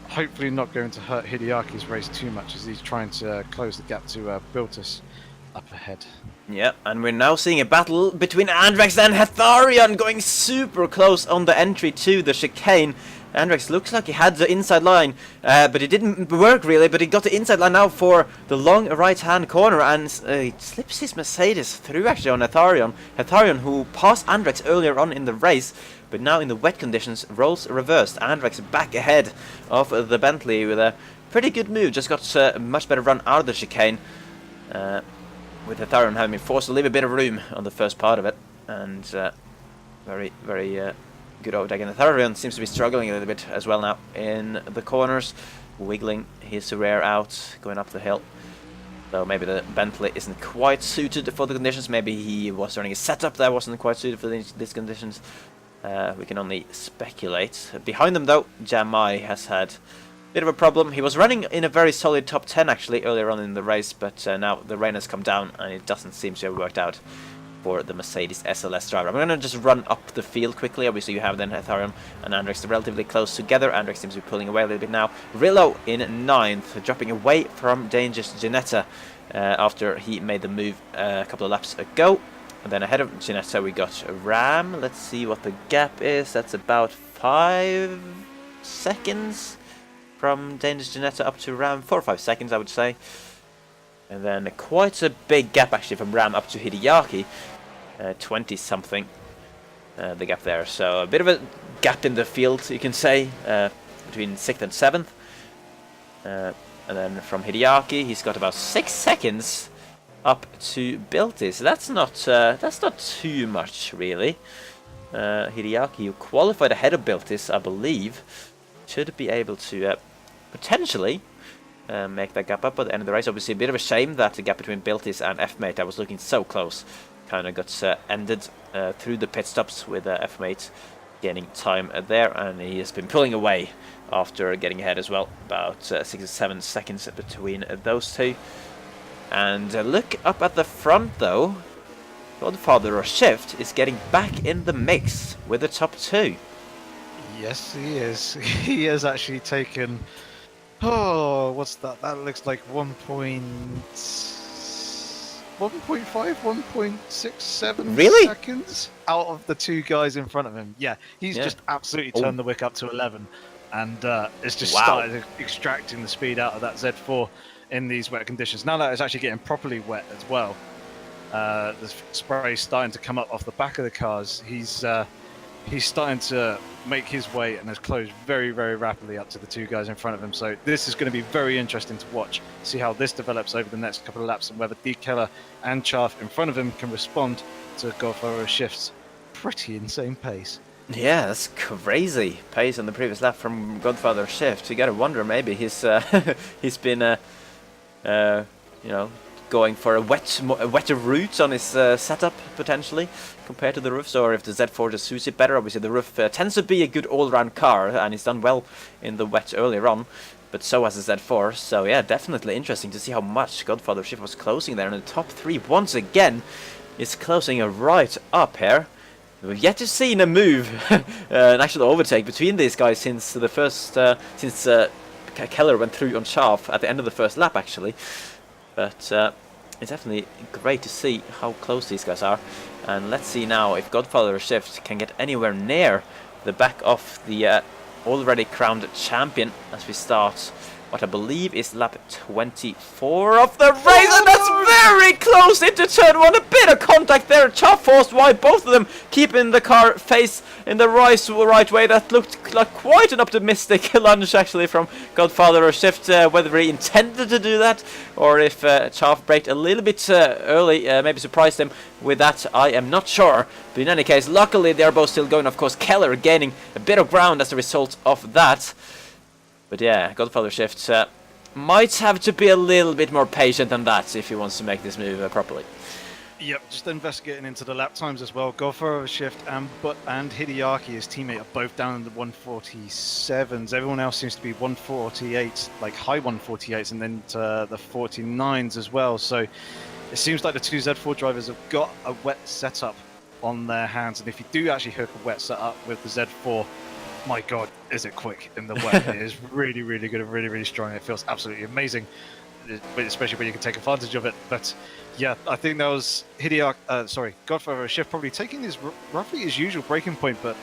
hopefully not going to hurt Hideaki's race too much as he's trying to close the gap to Biltis up ahead. Yeah, and we're now seeing a battle between Andrex and Hetharion going super close on the entry to the chicane. Andrex looks like he had the inside line, but it didn't work really, but he got the inside line now for the long right-hand corner, and he slips his Mercedes through actually on Hetharion. Hetharion, who passed Andrex earlier on in the race, but now in the wet conditions, roles reversed. Andrex back ahead of the Bentley with a pretty good move, just got a much better run out of the chicane, with Hetharion having been forced to leave a bit of room on the first part of it, and very, very good overtake. And Hetharion seems to be struggling a little bit as well now in the corners, wiggling his rear out, going up the hill. So maybe the Bentley isn't quite suited for the conditions. Maybe he was running a setup that wasn't quite suited for these conditions. We can only speculate. Behind them though, Jamai has had a bit of a problem. He was running in a very solid top 10 actually earlier on in the race, but now the rain has come down and it doesn't seem to have worked out for the Mercedes SLS driver. I'm going to just run up the field quickly. Obviously you have then Hetharion and Andrex relatively close together. Andrex seems to be pulling away a little bit now. Rillo in 9th, dropping away from Dangerous Ginetta after he made the move a couple of laps ago. And then ahead of Ginetta we got Ram. Let's see what the gap is. That's about 5 seconds from Dangerous Ginetta up to Ram. 4 or 5 seconds I would say. And then quite a big gap actually from Ram up to Hideaki. 20 something the gap there, so a bit of a gap in the field you can say, between 6th and 7th, and then from Hideaki he's got about 6 seconds up to Biltis. That's not too much really. Hideaki, who qualified ahead of Biltis I believe, should be able to potentially make that gap up at the end of the race. Obviously a bit of a shame that the gap between Biltis and F-Mate that was looking so close kind of got ended through the pit stops with F-Mate gaining time there, and he has been pulling away after getting ahead as well, about 6 or 7 seconds between those two. And look up at the front though, Godfather or Shift is getting back in the mix with the top 2. Yes, he is. He has actually taken, oh, what's that? That looks like 1.67 really? seconds out of the 2 guys in front of him. Yeah, he's just absolutely turned the wick up to 11, and it's just started extracting the speed out of that Z4 in these wet conditions. Now that it's actually getting properly wet as well, the spray is starting to come up off the back of the cars. He's starting to make his way and has closed very, very rapidly up to the 2 guys in front of him. So this is going to be very interesting to watch, see how this develops over the next couple of laps, and whether D. Keller and Chaff in front of him can respond to Godfather Shift's pretty insane pace. Yeah, that's crazy pace on the previous lap from Godfather Shift. You gotta wonder, maybe he's he's been you know, going for a wetter route on his setup potentially compared to the roofs, or if the Z4 just suits it better. Obviously the roof tends to be a good all-round car, and he's done well in the wet earlier on, but so has the Z4. So yeah, definitely interesting to see how much Godfather Shift was closing there, and the top 3 once again is closing right up here. We've yet to see a move, an actual overtake between these guys since the first, since Keller went through on Chaff at the end of the first lap actually. But it's definitely great to see how close these guys are. And let's see now if Godfather Shift can get anywhere near the back of the already crowned champion as we start what I believe is lap 24 of the race. And that's very close into turn 1. A bit of contact there. Chaff forced wide, both of them keeping the car face in the right way. That looked like quite an optimistic lunge actually from Godfather of Shift. Whether he intended to do that or if Chaff braked a little bit early, maybe surprised him with that, I am not sure. But in any case, luckily they are both still going. Of course, Keller gaining a bit of ground as a result of that. But yeah, Godfather Shift might have to be a little bit more patient than that if he wants to make this move properly. Yep, just investigating into the lap times as well. Godfather Shift and Hideaki, his teammate, are both down in the 147s. Everyone else seems to be 148, like high 148s, and then the 49s as well. So it seems like the two Z4 drivers have got a wet setup on their hands. And if you do actually hook a wet setup with the Z4, my God, is it quick in the wet. It is really, really good and really, really strong. It feels absolutely amazing, especially when you can take advantage of it. But yeah, I think that was Godfather Shift probably taking his roughly his usual braking point, but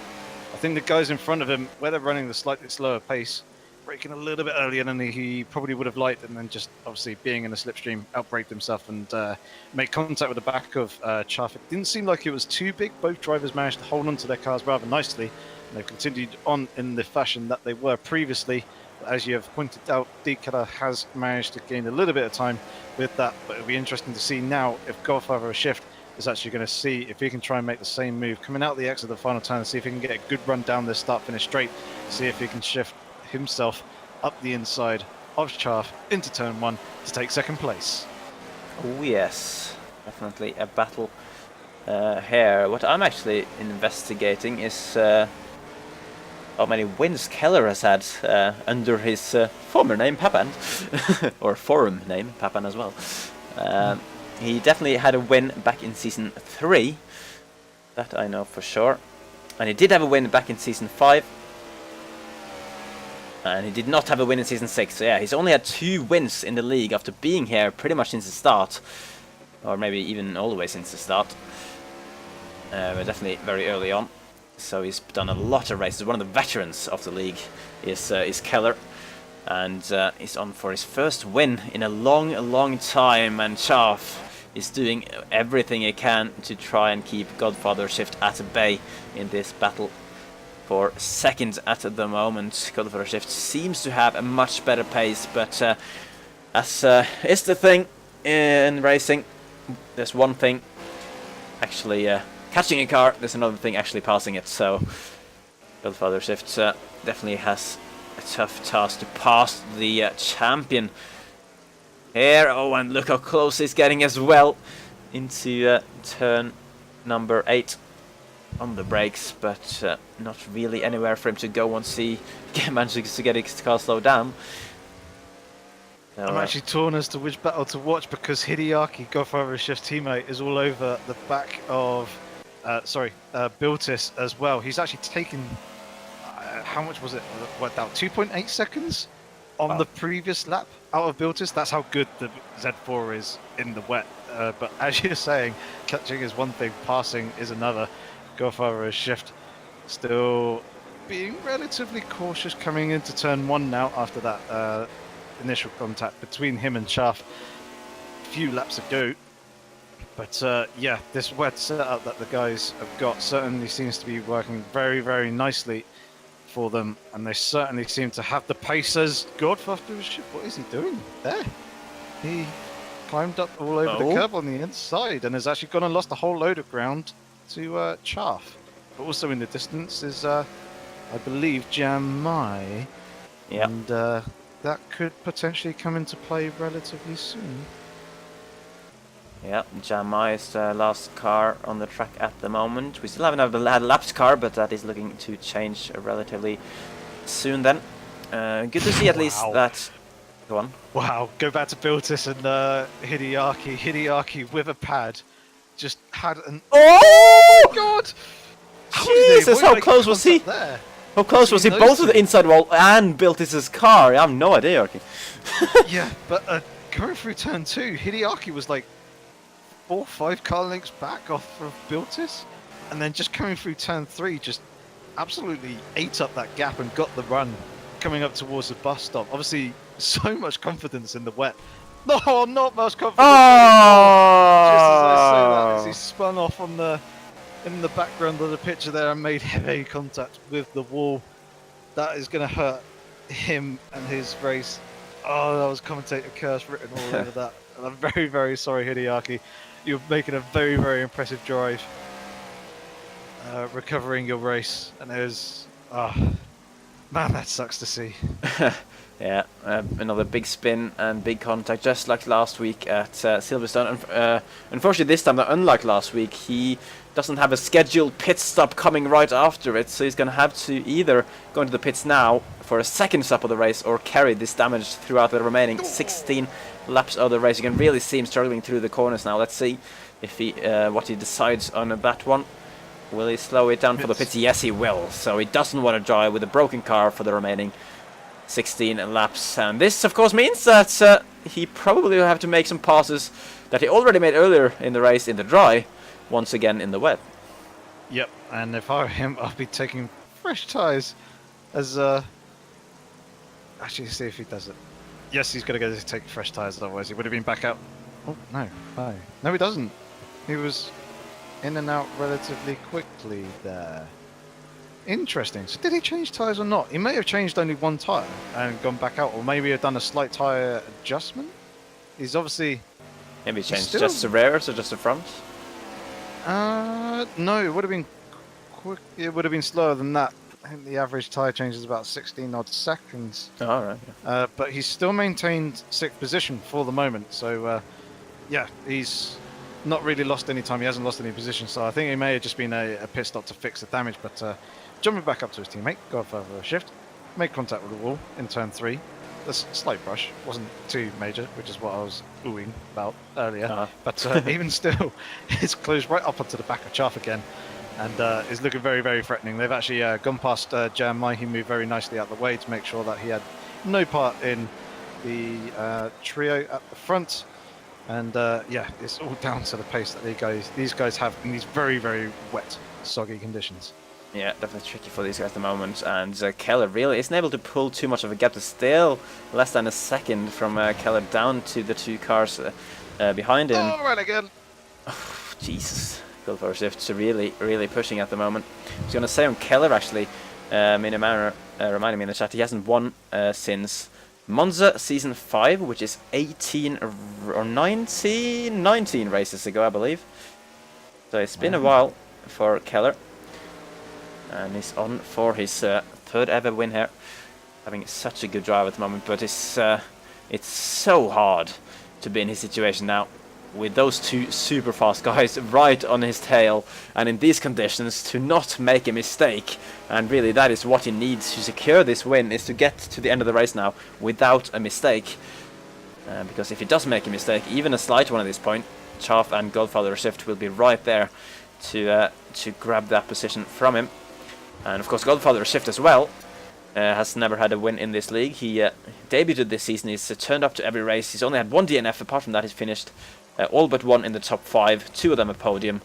I think the guys in front of him, where they're running the slightly slower pace, braking a little bit earlier than he probably would have liked, and then just obviously being in a slipstream, outbraked himself and made contact with the back of Chaff. It didn't seem like it was too big. Both drivers managed to hold on to their cars rather nicely. They've continued on in the fashion that they were previously. As you have pointed out, Keller has managed to gain a little bit of time with that, but it'll be interesting to see now if Godfather of Shift is actually going to see if he can try and make the same move coming out the exit of the final turn, see if he can get a good run down this start-finish straight, see if he can shift himself up the inside of Chaff into turn 1 to take second place. Oh yes, definitely a battle here. What I'm actually investigating is how many wins Keller has had under his former name, Papan, or forum name, Papan as well. He definitely had a win back in Season 3, that I know for sure. And he did have a win back in Season 5. And he did not have a win in Season 6, so yeah, he's only had 2 wins in the league after being here pretty much since the start. Or maybe even all the way since the start. But definitely very early on. So he's done a lot of races. One of the veterans of the league is Keller, and he's on for his first win in a long time. And Chaff is doing everything he can to try and keep Godfather Shift at bay in this battle for second at the moment. Godfather Shift seems to have a much better pace, but as is the thing in racing, there's one thing actually catching a car, there's another thing actually passing it, so Godfather Shift definitely has a tough task to pass the champion here. Oh, and look how close he's getting as well into turn number 8 on the brakes, but not really anywhere for him to go once he manages to get his car slowed down. So, I'm actually torn as to which battle to watch because Hideaki, Godfather Shift's teammate, is all over the back of Biltis as well. He's actually taken how much was it? What, about 2.8 seconds on the previous lap out of Biltis. That's how good the Z4 is in the wet. But as you're saying, catching is one thing, passing is another. Godfather Shift still being relatively cautious coming into turn 1 now after that initial contact between him and Chaff a few laps ago. But yeah, this wet setup that the guys have got certainly seems to be working very nicely for them, and they certainly seem to have the pace as Godfather Shift. What is he doing there? He climbed up all over the curb on the inside and has actually gone and lost a whole load of ground to Chaff. But also in the distance is, I believe, Jamai. yeah. And that could potentially come into play relatively soon. Yeah, Jamai is the last car on the track at the moment. We still haven't had a lapped car, but that is looking to change relatively soon then. Good to see at least that... Go on. Wow, go back to Biltis and Hideaki. Hideaki with a pad just had an... Oh! God! Jesus, how close was he? There? How close was he? Both of the inside wall and built his car. I have no idea, Arky. Yeah, but going through turn 2, Hideaki was like 4 or 5 car lengths back off of Biltis, and then just coming through turn 3 just absolutely ate up that gap and got the run coming up towards the bus stop. Obviously, so much confidence in the wet No, not most confident anymore. Just as I say that, as he Oh! spun off on in the background of the picture there and made heavy contact with the wall. That is going to hurt him and his race. Oh, that was commentator curse written all over that. And I'm very, very sorry, Hideaki. You're making a very, very impressive drive, recovering your race, and it was, man, that sucks to see. Yeah, another big spin and big contact, just like last week at Silverstone. Unfortunately, this time, unlike last week, he doesn't have a scheduled pit stop coming right after it, so he's going to have to either go into the pits now for a second stop of the race or carry this damage throughout the remaining 16 laps of the race. You can really see him struggling through the corners now. Let's see if he what he decides on that one. Will he slow it down for the pits? Yes, he will. So he doesn't want to drive with a broken car for the remaining 16 laps, and this of course means that he probably will have to make some passes that he already made earlier in the race in the dry, once again in the wet. Yep, and if I were him, I'd be taking fresh tyres as actually see if he does it. Yes, he's going to go to take fresh tyres, otherwise he would have been back out. Oh, no, bye. No, he doesn't. He was in and out relatively quickly there. Interesting. So did he change tyres or not? He may have changed only one tyre and gone back out, or maybe have done a slight tyre adjustment. He's obviously... Maybe he changed just the rears or just the front? No, it would have been quick. It would have been slower than that. I think the average tyre change is about 16 odd seconds. Oh, all right. Yeah. But he's still maintained 6th position for the moment. So, yeah, he's not really lost any time. He hasn't lost any position. So I think it may have just been a pit stop to fix the damage. But jumping back up to his teammate, go further a shift, make contact with the wall in turn 3. A slight brush, wasn't too major, which is what I was oohing about earlier. But even still, it's closed right up onto the back of Chaff again, and is looking very, very threatening. They've actually gone past Jan Mai. He moved very nicely out of the way to make sure that he had no part in the trio at the front. And yeah, it's all down to the pace that these guys have in these very, very wet, soggy conditions. Yeah, definitely tricky for these guys at the moment, and Keller really isn't able to pull too much of a gap. There's still less than a second from Keller down to the two cars behind him. Oh, right again. Oh, Jesus. Gulf Shift's really, really pushing at the moment. I was going to say on Keller, actually, in a manner, reminding me in the chat, he hasn't won since Monza Season 5, which is 18 or 19 races ago, I believe. So it's been a while for Keller. And he's on for his third ever win here. Having such a good drive at the moment, but it's so hard to be in his situation now, with those two super fast guys right on his tail, and in these conditions to not make a mistake. And really that is what he needs to secure this win, is to get to the end of the race now without a mistake. Because if he does make a mistake, even a slight one at this point, Chaff and Goldfather Shift will be right there to grab that position from him. And of course Godfather Shift as well has never had a win in this league. He debuted this season, he's turned up to every race, he's only had one DNF, apart from that he's finished all but one in the top 5, 2 of them a podium,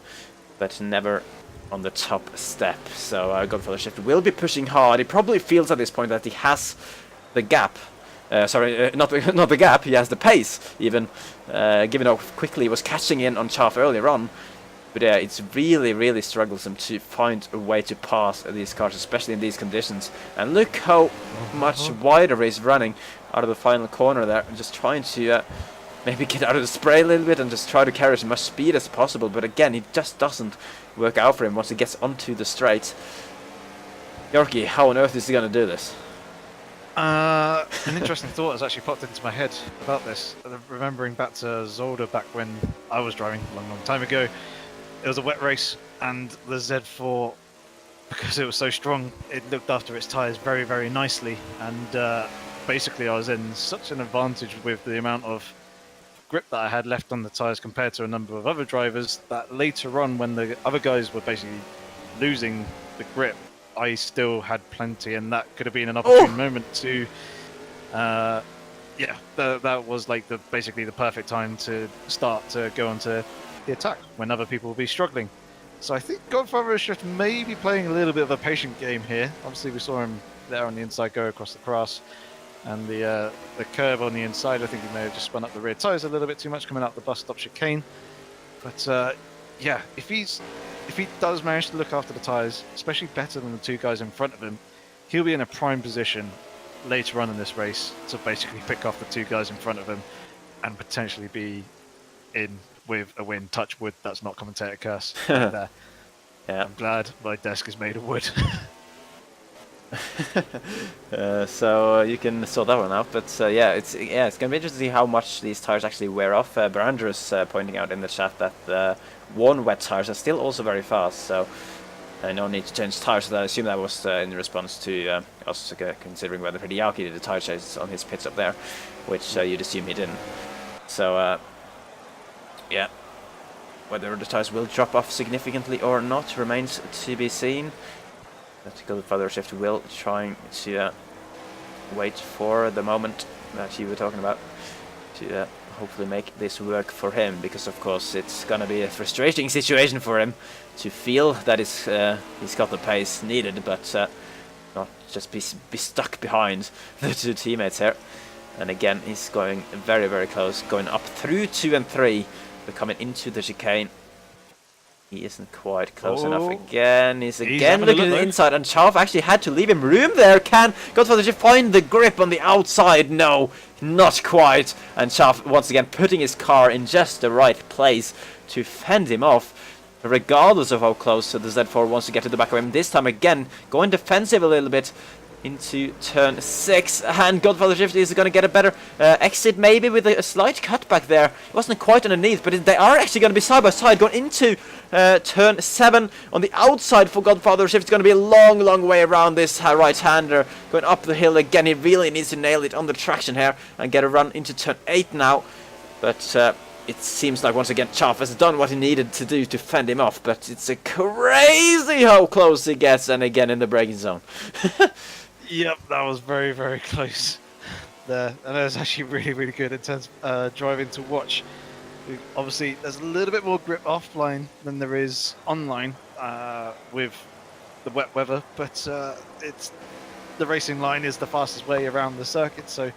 but never on the top step. So Godfather Shift will be pushing hard. He probably feels at this point that he has the gap. Not the gap, he has the pace even, given how quickly he was catching in on Chaff earlier on. But yeah, it's really, really troublesome to find a way to pass these cars, especially in these conditions. And look how much wider he's running out of the final corner there, and just trying to maybe get out of the spray a little bit and just try to carry as much speed as possible. But again, it just doesn't work out for him once he gets onto the straight. Yorkie, how on earth is he going to do this? An interesting thought has actually popped into my head about this. Remembering back to Zolder back when I was driving a long, long time ago. It was a wet race, and the Z4, because it was so strong, it looked after its tyres very, very nicely. And basically I was in such an advantage with the amount of grip that I had left on the tyres compared to a number of other drivers, that later on, when the other guys were basically losing the grip, I still had plenty, and that could have been an opportune moment to yeah, that was like basically the perfect time to start to go onto the attack when other people will be struggling. So I think Godfather Shift may be playing a little bit of a patient game here. Obviously we saw him there on the inside go across the grass, And the curve on the inside, I think he may have just spun up the rear tyres a little bit too much coming up the bus stop chicane. But yeah, if he does manage to look after the tyres, especially better than the two guys in front of him, he'll be in a prime position later on in this race to basically pick off the two guys in front of him and potentially be in with a win. Touch wood, that's not commentator curse right there. Yeah. I'm glad my desk is made of wood. So you can sort that one out, but yeah, it's gonna be interesting to see how much these tires actually wear off. Barandra is pointing out in the chat that worn wet tires are still also very fast, so no need to change tires. So I assume that was in response to us considering whether Hideaki did the tire changes on his pits up there, which you'd assume he didn't. So yeah, whether the tires will drop off significantly or not remains to be seen. Let's go further shift will trying to wait for the moment that you were talking about to hopefully make this work for him, because of course it's gonna be a frustrating situation for him to feel that he's got the pace needed, but not just be stuck behind the two teammates here. And again, he's going very, very close, going up through 2 and 3, but coming into the chicane. He isn't quite close enough again. He's again looking at the inside, and Chav actually had to leave him room there. Can Godfather Shift find the grip on the outside? No, not quite. And Chav once again putting his car in just the right place to fend him off, regardless of how close the Z4 wants to get to the back of him. This time again, going defensive a little bit into turn 6, and Godfather Shift is going to get a better exit, maybe with a slight cutback there. It wasn't quite underneath, but they are actually going to be side by side going into turn 7 on the outside for Godfather Shift. It's going to be a long, long way around this right-hander going up the hill again. He really needs to nail it on the traction here and get a run into turn 8 now, but it seems like once again Chaff has done what he needed to do to fend him off, but it's a crazy how close he gets, and again in the braking zone. Yep, that was very, very close there, and that was actually really, really good in terms of driving to watch. Obviously, there's a little bit more grip offline than there is online with the wet weather, but it's the racing line is the fastest way around the circuit, so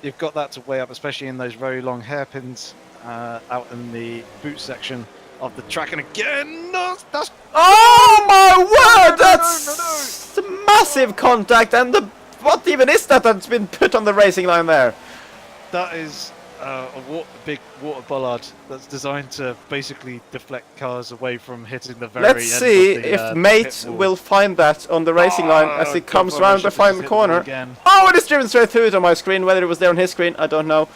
you've got that to weigh up, especially in those very long hairpins out in the boot section of the track. And again, no, that's... Oh my word! That's massive contact, and what even is that that's been put on the racing line there? That is a big water bollard that's designed to basically deflect cars away from hitting the very Let's end see of the, if Mate will find that on the racing line as he comes round behind the corner. Oh, it is driven straight through it on my screen. Whether it was there on his screen, I don't know.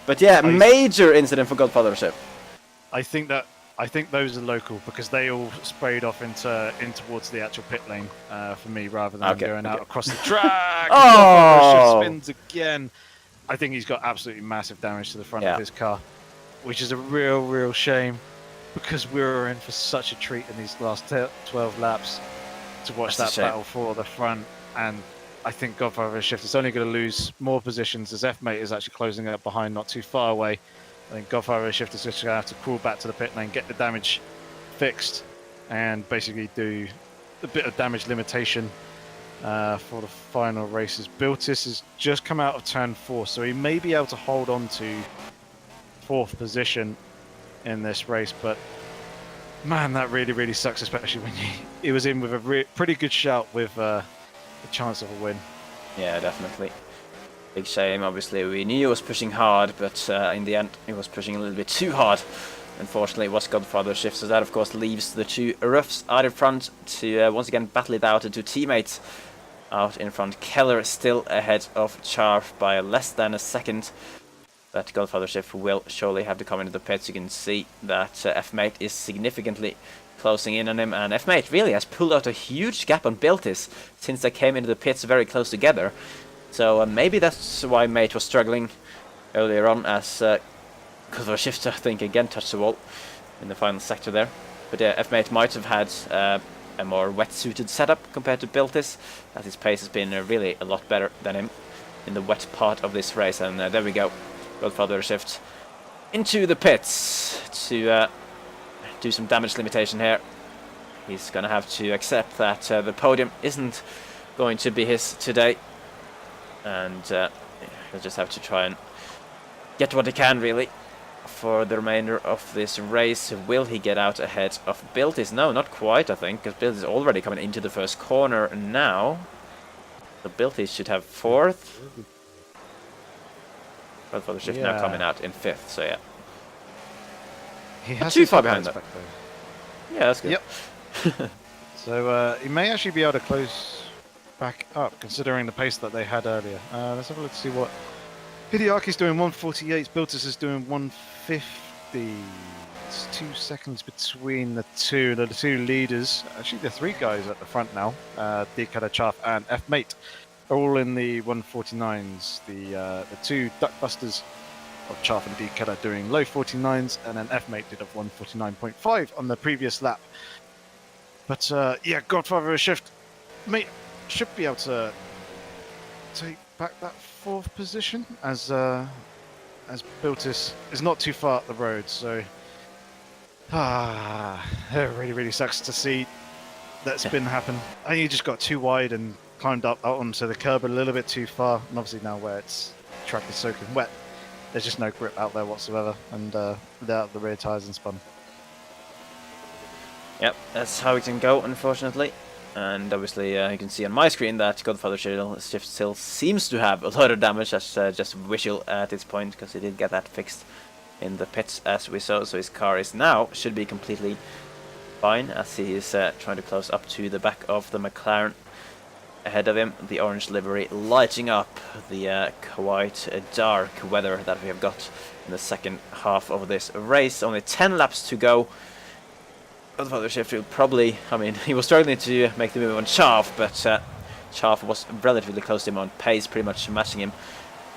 But yeah, major incident for Godfathership. I think those are local because they all sprayed off in towards the actual pit lane for me, rather than going out across the track. Oh! Spins again. I think he's got absolutely massive damage to the front of his car, which is a real shame because we were in for such a treat in these last 12 laps to watch that battle for the front. And I think Godfather Shift is only going to lose more positions as F-Mate is actually closing up behind not too far away. I think Godfather Shift is just going to have to crawl back to the pit lane, get the damage fixed, and basically do a bit of damage limitation for the final races. Biltis has just come out of turn 4, so he may be able to hold on to 4th position in this race, but man, that really sucks, especially when he was in with a pretty good shout with a chance of a win. Yeah, definitely. Big shame, obviously. We knew he was pushing hard, but in the end he was pushing a little bit too hard. Unfortunately, it was Godfather Shift, so that of course leaves the two roughs out in front to once again battle it out. The two teammates out in front. Keller still ahead of Charf by less than a second. But Godfather Shift will surely have to come into the pits. You can see that F-Mate is significantly closing in on him, and F-Mate really has pulled out a huge gap on Biltis since they came into the pits very close together. So maybe that's why Mate was struggling earlier on, as Godfather Shift, I think, again touched the wall in the final sector there. But F-Mate might have had a more wet-suited setup compared to Biltis, as his pace has been really a lot better than him in the wet part of this race. And there we go, Godfather Shift into the pits to do some damage limitation here. He's going to have to accept that the podium isn't going to be his today, and They just have to try and get what they can, really, for the remainder of this race. Will he get out ahead of Biltis? No, not quite, I think, because Biltis is already coming into the first corner now. So Biltis should have 4th. But for the shift now coming out in 5th, so yeah. He Not has too his far behind headlights them. back, though. Yeah, that's good. Yep. So he may actually be able to close back up, considering the pace that they had earlier. Let's have a look to see what Hideaki's doing. 148. Biltis is doing 150. It's 2 seconds between the two. The two leaders, actually the 3 guys at the front now, Dekada, Chaff, and F-Mate, are all in the 149s. The 2 Duckbusters of Chaff and Dekada doing low 49s, and then F-Mate did a 149.5 on the previous lap. But yeah, Godfather of Shift, mate, should be able to take back that 4th position as Biltis is not too far up the road. So it really sucks to see that spin happen. I think he just got too wide and climbed up out onto the curb a little bit too far. And obviously now where it's track is soaking wet, there's just no grip out there whatsoever, and without the rear tyres and spun. Yep, that's how it can go, unfortunately. And obviously, you can see on my screen that Godfather Shift still seems to have a lot of damage. That's just visual at this point, because he did get that fixed in the pits, as we saw. So his car is now should be completely fine, as he is trying to close up to the back of the McLaren ahead of him. The orange livery lighting up the quite dark weather that we have got in the second half of this race. Only 10 laps to go. Godfather Shift will probably, I mean, he was struggling to make the move on Chaff, but Chaff was relatively close to him on pace, pretty much matching him,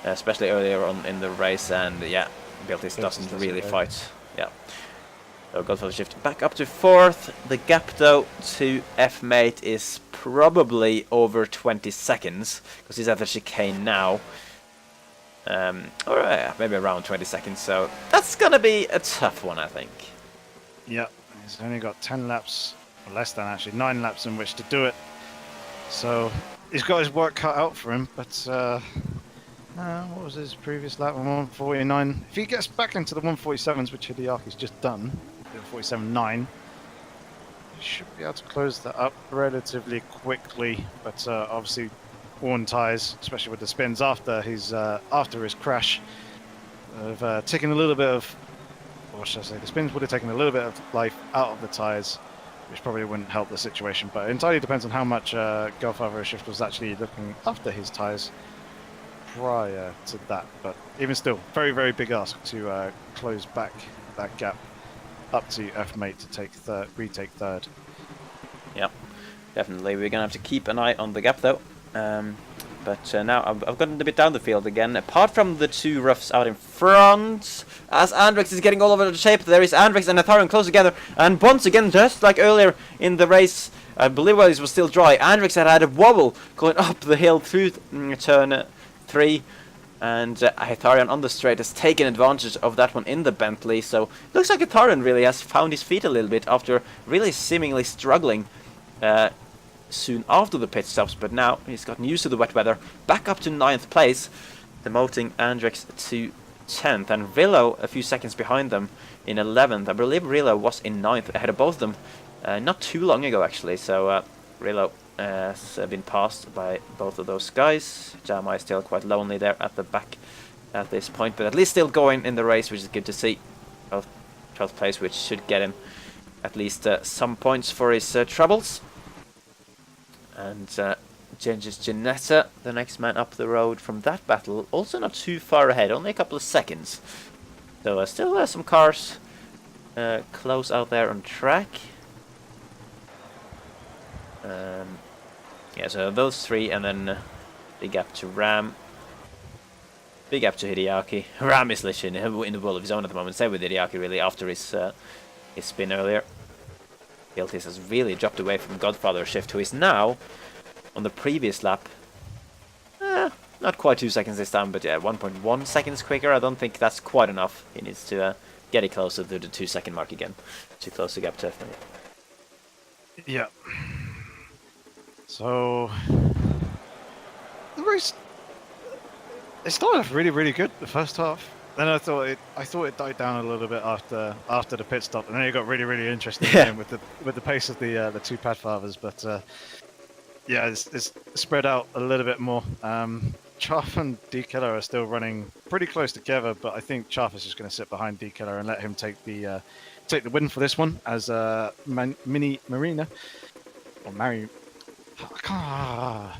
especially earlier on in the race. And yeah, Biltis doesn't really fight. Yeah. So Godfather Shift back up to 4th. The gap though to F-Mate is probably over 20 seconds, because he's at the chicane now. Or maybe around 20 seconds, so that's gonna be a tough one, I think. Yep. He's only got 10 laps, or less than actually, 9 laps in which to do it. So he's got his work cut out for him, but what was his previous lap? 149. If he gets back into the 147s, which Hideaki's just done, 147.9, he should be able to close that up relatively quickly. But obviously, worn tyres, especially with the spins after his crash, have taken a little bit of, or should I say, the spins would have taken a little bit of life out of the tyres, which probably wouldn't help the situation. But it entirely depends on how much Godfather of Shift was actually looking after his tyres prior to that. But even still, very big ask to close back that gap up to F-Mate to retake 3rd. Yep, definitely. We're gonna have to keep an eye on the gap though. But now I've gotten a bit down the field again. Apart from the 2 roughs out in front, as Andrex is getting all over the shape, there is Andrex and Atharion close together. And once again, just like earlier in the race, I believe while it was still dry, Andrex had a wobble going up the hill through turn 3. And Atharion on the straight has taken advantage of that one in the Bentley. So it looks like Atharion really has found his feet a little bit after really seemingly struggling soon after the pit stops, but now he's gotten used to the wet weather, back up to 9th place, demoting Andrex to 10th, and Rillo a few seconds behind them in 11th. I believe Rillo was in 9th, ahead of both of them, not too long ago actually, so Rillo has been passed by both of those guys. Jama is still quite lonely there at the back at this point, but at least still going in the race, which is good to see. 12th place, which should get him at least some points for his troubles. And Gengis Janetta, the next man up the road from that battle, also not too far ahead, only a couple of seconds. So still some cars close out there on track. Yeah, so those 3, and then big gap to Ram. Big gap to Hideaki. Ram is literally in the world of his own at the moment. Same with Hideaki really after his spin earlier. Biltis has really dropped away from Godfather Shift, who is now on the previous lap. Not quite 2 seconds this time, but yeah, 1.1 seconds quicker. I don't think that's quite enough. He needs to get it closer to the 2 second mark again to close the gap to F-Mate. Yeah. So the race It started off really, really good the first half. Then I thought it died down a little bit after the pit stop, and then it got really, really interesting Yeah. again with the pace of the two pad fathers. But yeah, it's spread out a little bit more. Chaff and D Killer are still running pretty close together, but I think Chaff is just going to sit behind D Killer and let him take the win for this one as Mini Marina or Mary. I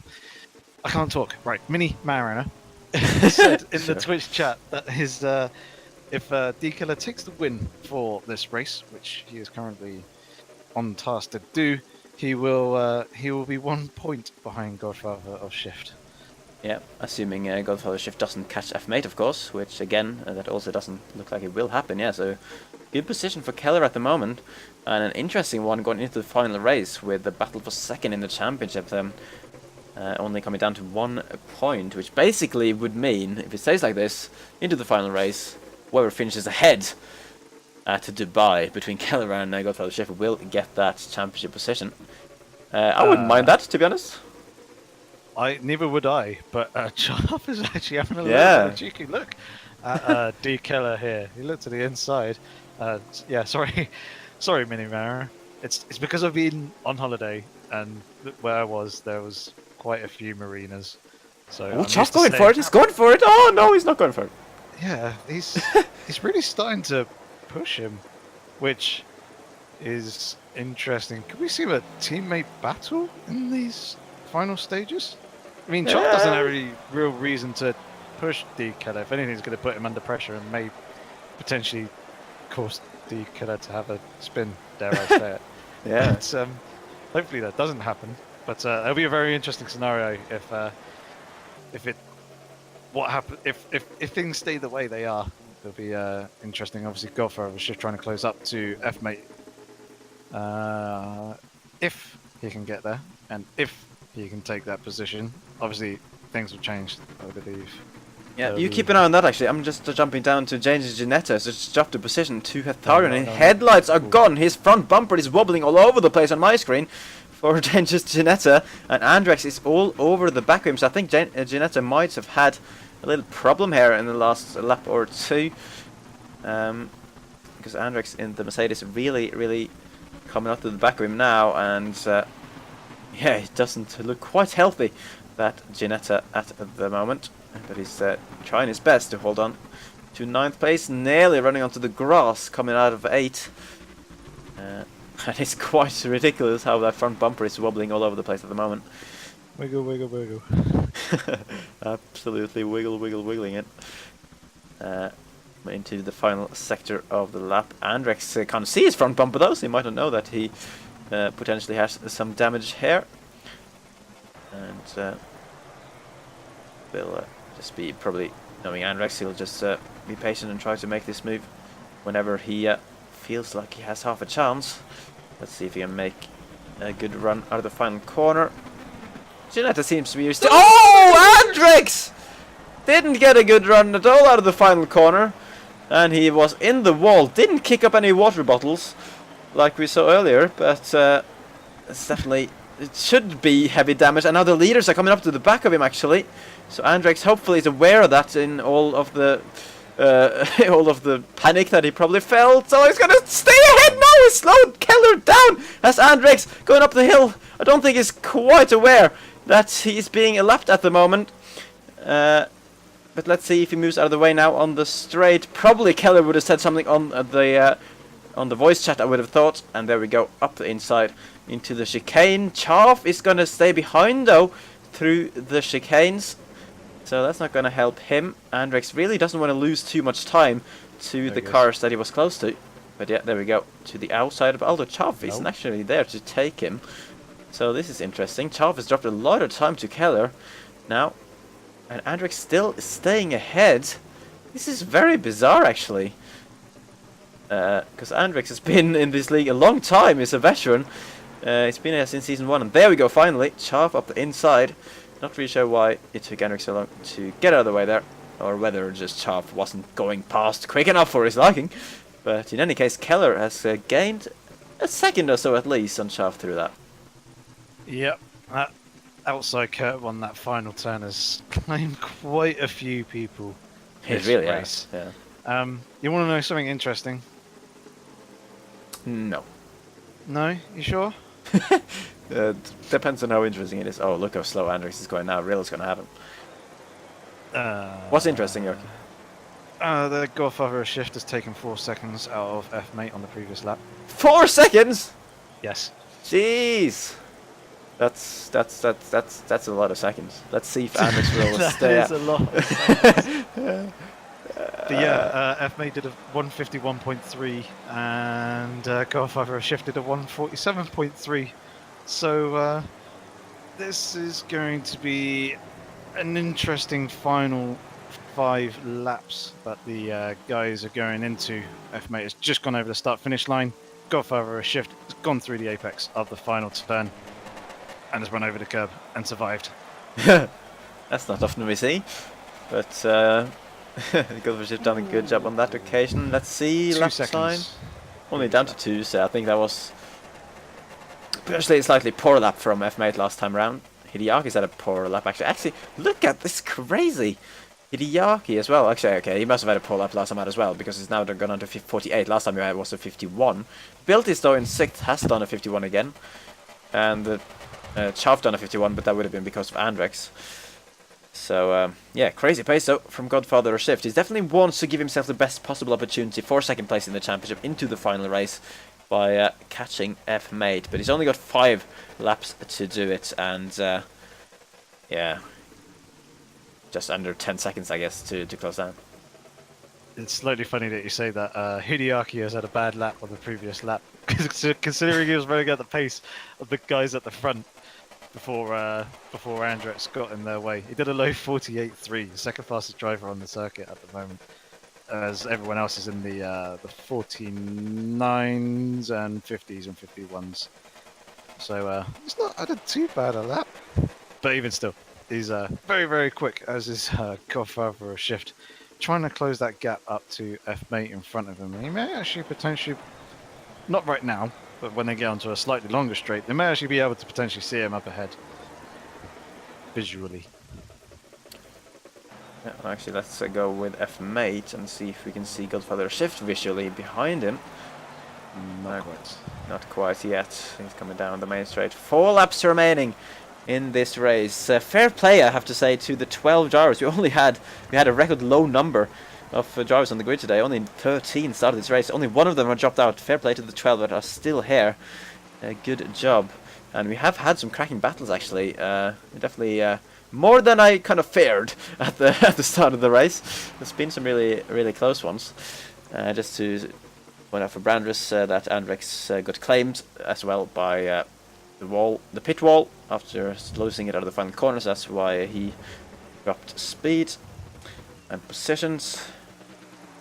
can't talk. Right, Mini Mariner said in Sure. the Twitch chat that if D Killer takes the win for this race, which he is currently on task to do, he will be 1 point behind Godfather of Shift. Yeah, assuming Godfather Shift doesn't catch F-Mate, of course, which again, that also doesn't look like it will happen. Yeah, so good position for Keller at the moment, and an interesting one going into the final race with the battle for second in the championship. Only coming down to 1 point, which basically would mean, if it stays like this, into the final race, whoever finishes ahead at Dubai between Keller and Godfather Shift will get that championship position. I wouldn't mind that, to be honest. Neither would I, but Chaff is actually having a little Yeah. bit of a cheeky look at D Killer here. He looked to the inside. Yeah, sorry, Mini Mariner. It's because I've been on holiday and where I was, there was quite a few marinas. So Oh, Chaff's going for it! He's going for it! Oh no, he's not going for it! Yeah, he's really starting to push him, which is interesting. Could we see a teammate battle in these final stages? I mean, Chop doesn't have any real reason to push D Killer. If anything, it's going to put him under pressure and may potentially cause D Killer to have a spin. Dare I say it? Yeah. But, hopefully that doesn't happen. But it'll be a very interesting scenario if things stay the way they are. It'll be interesting. Obviously, Godfather was just trying to close up to F-Mate. If he can get there, and if he can take that position, obviously things will change, I believe. Yeah, you keep an eye on that actually. I'm just jumping down to James Ginetta, so just dropped the position to Hetharian. No. Headlights are gone. His front bumper is wobbling all over the place on my screen for James Ginetta, and Andrex is all over the back of him. So I think Ginetta might have had a little problem here in the last lap or two, because Andrex in the Mercedes really coming up to the back of him now, and yeah, it doesn't look quite healthy, that Ginetta at the moment. But he's trying his best to hold on to 9th place, nearly running onto the grass, coming out of 8. And it's quite ridiculous how that front bumper is wobbling all over the place at the moment. Wiggle, wiggle, wiggle. Absolutely wiggling it. Into the final sector of the lap. Andrex can't see his front bumper though, so he might not know that he potentially has some damage here. And they'll just be probably, knowing Andrex, he'll just be patient and try to make this move whenever he feels like he has half a chance. Let's see if he can make a good run out of the final corner. Ginetta seems to be still. Oh, Andrex didn't get a good run at all out of the final corner, and he was in the wall. Didn't kick up any water bottles like we saw earlier, but it's definitely, it should be heavy damage. And now the leaders are coming up to the back of him actually. So Andrex hopefully is aware of that in all of the panic that he probably felt. So he's gonna stay ahead now. He's slowed Keller down as Andrex going up the hill. I don't think he's quite aware that he's being lapped at the moment. But let's see if he moves out of the way now on the straight. Probably Keller would have said something on the voice chat, I would have thought. And there we go, up the inside into the chicane. Chaff is gonna stay behind though through the chicanes. So that's not going to help him. Andrex really doesn't want to lose too much time to the cars that he was close to. But yeah, there we go. To the outside of Aldo. Chaff isn't actually there to take him. So this is interesting. Chaff has dropped a lot of time to Keller now. And Andrex still staying ahead. This is very bizarre actually. Because Andrex has been in this league a long time. He's a veteran. He's been here since season 1. And there we go finally. Chaff up the inside. Not really sure why it took Andrex so long to get out of the way there, or whether just Chaff wasn't going past quick enough for his liking. But in any case, Keller has gained a second or so at least on Chaff through that. Yep. outside curb on that final turn has claimed quite a few people It this really race. has. Yeah. You want to know something interesting? No. No? You sure? Depends on how interesting it is. Oh, look how slow Andrex is going now. Real's gonna have him. Uh, What's interesting, Yoki? The Godfather of Shift has taken 4 seconds out of F-Mate on the previous lap. 4 seconds. Yes. Jeez. That's a lot of seconds. Let's see if Andrex will That stay. is a lot of seconds. But yeah, F-Mate did a 151.3 and Godfather of Shift did a 147.3. So this is going to be an interesting final 5 laps that the guys are going into. F-Mate has just gone over the start-finish line. Godfather of Shift has gone through the apex of the final turn and has run over the curb and survived. That's not often we see, but Godfather have done a good job on that occasion. Let's see, 2 lap seconds. time. Only down to 2, so I think that was potentially a slightly poor lap from F-Mate last time around. Hideaki's had a poor lap actually. Actually, look at this crazy Hideaki as well. Actually, okay, he must have had a poor lap last time out as well, because he's now gone on to 48. Last time he was a 51. Biltis, though, in 6th has done a 51 again. And Chaff done a 51, but that would have been because of Andrex. So, yeah, crazy pace, though, from Godfather of Shift. He definitely wants to give himself the best possible opportunity for second place in the championship into the final race by catching F-Mate. But he's only got 5 laps to do it, and, yeah, just under 10 seconds, I guess, to close down. It's slightly funny that you say that. Hideaki has had a bad lap on the previous lap, considering he was running at the pace of the guys at the front before Andrex got in their way. He did a low 48.3, the second fastest driver on the circuit at the moment, as everyone else is in the 49s and 50s and 51s. So it's not had a too bad a lap, but even still, he's very, very quick, as is Godfather of Shift, trying to close that gap up to F-Mate in front of him. He may actually potentially, not right now, but when they get onto a slightly longer straight, they may actually be able to potentially see him up ahead visually. Yeah, well, actually, let's go with F-Mate and see if we can see Godfather Shift visually behind him. Not quite. Not quite yet. He's coming down the main straight. 4 laps remaining in this race. Fair play, I have to say, to the 12 drivers. We had a record low number of drivers on the grid today. Only 13 started this race. Only 1 of them are dropped out. Fair play to the 12 that are still here. Good job. And we have had some cracking battles, actually. Definitely more than I kind of feared at the start of the race. There's been some really, really close ones. Just to point out for Brandris that Andrex got claimed as well by the pit wall after losing it out of the final corners. That's why he dropped speed and positions.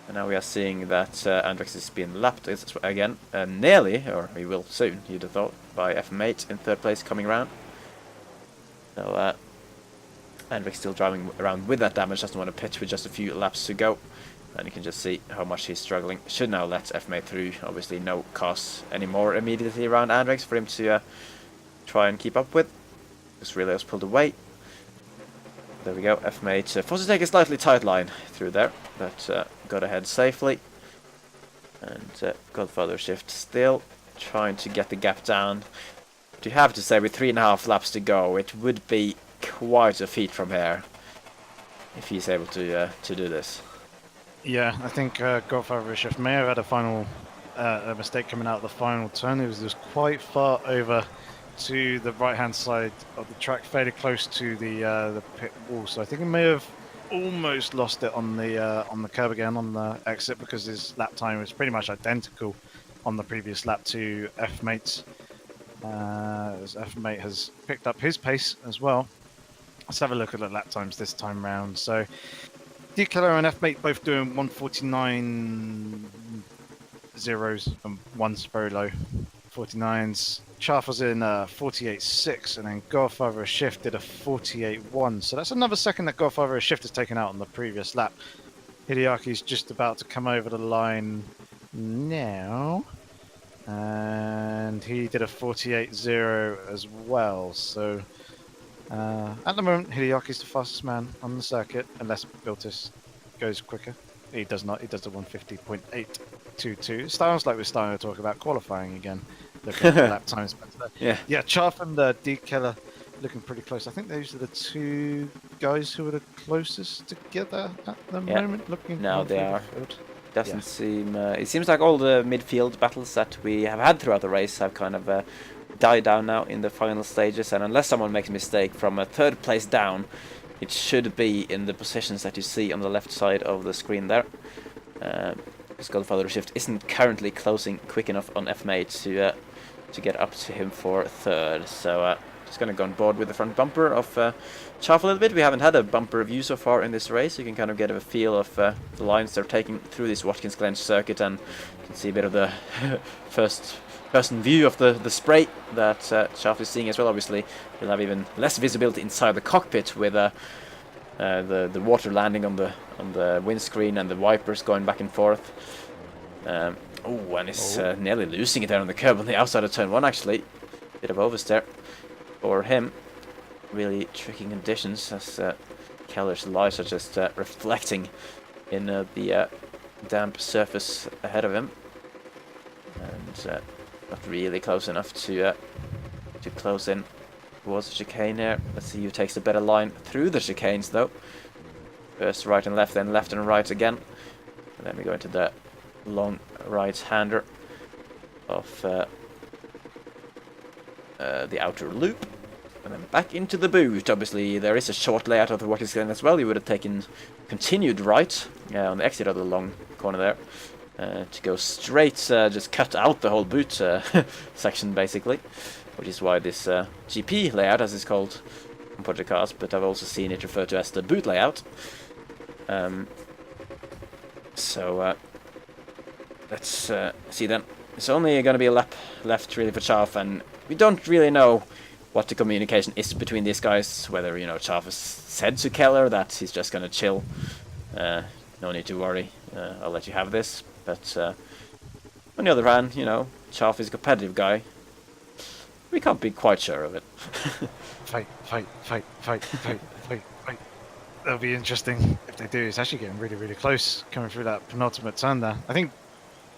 And now we are seeing that Andrex is being lapped again, nearly, or he will soon, you'd have thought, by F-Mate in 3rd place coming round. So Andrex still driving around with that damage, doesn't want to pitch with just a few laps to go. And you can just see how much he's struggling. Should now let F-Mate through. Obviously no cars anymore immediately around Andrex for him to try and keep up with. This relay was pulled away. There we go, F-Mate forced to take a slightly tight line through there, but got ahead safely. And Godfather Shift still trying to get the gap down. But you have to say, with 3.5 laps to go, it would be quite a feat from here if he's able to do this. Yeah, I think Godfather Shift may have had a mistake coming out of the final turn. It was just quite far over to the right-hand side of the track, fairly close to the pit wall. So I think he may have almost lost it on the curb again on the exit, because his lap time was pretty much identical on the previous lap to F-Mate's. As F-Mate has picked up his pace as well. Let's have a look at the lap times this time round. So Decalo and F-Mate both doing 149 zeros and one's very low 49s. Chaff was in 48.6, and then Godfather Shift did a 48.1. So that's another second that Godfather Shift has taken out on the previous lap. Hideaki's just about to come over the line now, and he did a 48.0 as well. So At the moment, Hideaki's the fastest man on the circuit, unless Biltis goes quicker. He does not. He does the 150.822. Sounds like we're starting to talk about qualifying again. Looking at the lap times. But, Yeah. yeah, Chaff and D. Keller looking pretty close. I think those are the two guys who are the closest together at the moment. Looking now all they through the are. field. Doesn't seem. It seems like all the midfield battles that we have had throughout the race have kind of died down now in the final stages. And unless someone makes a mistake from a third place down, it should be in the positions that you see on the left side of the screen there. Because Godfather Shift isn't currently closing quick enough on F-Mate to get up to him for third. So just going to go on board with the front bumper of Chaff a little bit. We haven't had a bumper review so far in this race. You can kind of get a feel of the lines they're taking through this Watkins Glen circuit, and you can see a bit of the first person view of the spray that Chaff is seeing as well. Obviously, you'll have even less visibility inside the cockpit with the water landing on the windscreen and the wipers going back and forth. Oh, and it's nearly losing it there on the curb on the outside of turn 1, actually. Bit of oversteer for him. Really tricky conditions as Keller's lights are just reflecting in the damp surface ahead of him. And not really close enough to close in towards the chicane here. Let's see who takes the better line through the chicanes, though. First right and left, then left and right again. And then we go into the long right-hander of the outer loop. And then back into the boot. Obviously, there is a short layout of the Watkins Glen as well. You would have taken continued right on the exit of the long corner there. To go straight, just cut out the whole boot section, basically. Which is why this GP layout, as it's called on Project Cars, but I've also seen it referred to as the boot layout. So let's see then. It's only going to be a lap left really for Chaff, and we don't really know what the communication is between these guys. Whether, you know, Chaff has said to Keller that he's just going to chill. No need to worry. I'll let you have this. But on the other hand, you know, Chaff is a competitive guy. We can't be quite sure of it. Fight. That'll be interesting if they do. It's actually getting really, really close coming through that penultimate turn there. I think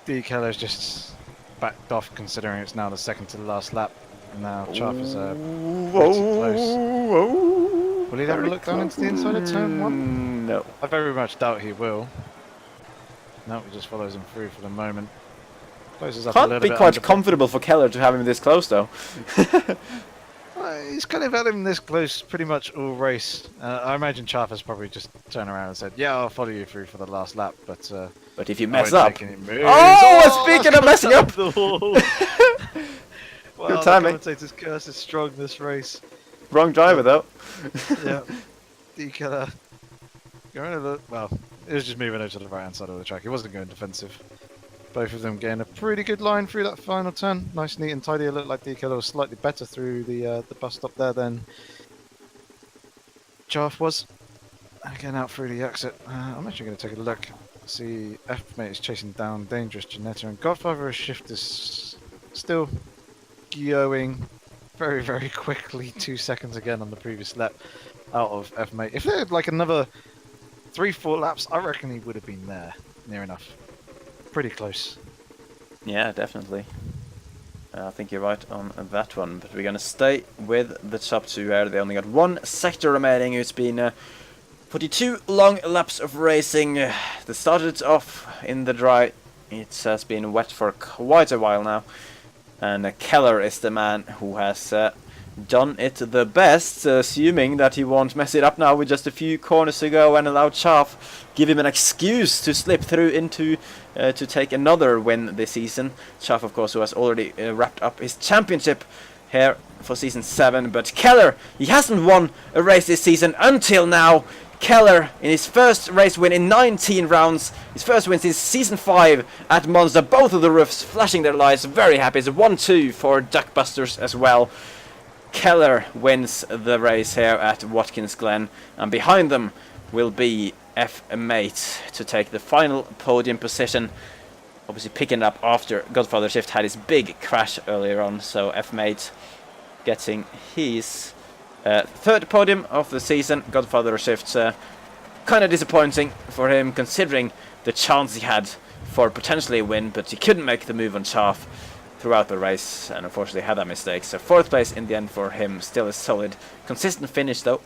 D. Keller's just backed off considering it's now the second to the last lap. And now Chaff is pretty close. Will he ever look down into the inside of turn 1? No. I very much doubt he will. No, he just follows him through for the moment. Closes up a little Can't bit. be quite comfortable for Keller to have him this close, though. He's kind of had him this close pretty much all race. I imagine Chaff has probably just turned around and said, "Yeah, I'll follow you through for the last lap." But if you mess up, oh, speaking of messing up, wow, good timing. The commentator's curse is strong this race. Wrong driver though. Yeah, D. Keller. Well, it was just moving over to the right hand side of the track. It wasn't going defensive. Both of them getting a pretty good line through that final turn. Nice, neat and tidy. It looked like D. Keller was slightly better through the bus stop there than Chaff was. Again, out through the exit. I'm actually going to take a look. See, F-Mate is chasing down Dangerous Janetta, and Godfather Shift is still going very, very quickly. 2 seconds again on the previous lap out of F-Mate. If they had like another 3-4 laps, I reckon he would have been there, near enough. Pretty close. Yeah, definitely. I think you're right on that one, but we're going to stay with the top two here. They only got one sector remaining. It's been 42 long laps of racing. They started off in the dry. It has been wet for quite a while now. And Keller is the man who has done it the best, assuming that he won't mess it up now with just a few corners to go and allow Chaff give him an excuse to slip through into to take another win this season. Chaff, of course, who has already wrapped up his championship here for season 7, but Keller, he hasn't won a race this season until now. Keller, in his first race win in 19 rounds, his first win since season 5 at Monza, both of the roofs flashing their lights, very happy. It's a 1-2 for Duckbusters as well. Keller wins the race here at Watkins Glen, and behind them will be F-Mate to take the final podium position. Obviously picking it up after Godfather Shift had his big crash earlier on, so F-Mate getting his Third podium of the season. Godfather shifts. Kind of disappointing for him, considering the chance he had for potentially a win, but he couldn't make the move on Chaff throughout the race, and unfortunately had that mistake. So fourth place in the end for him. Still a solid, consistent finish though.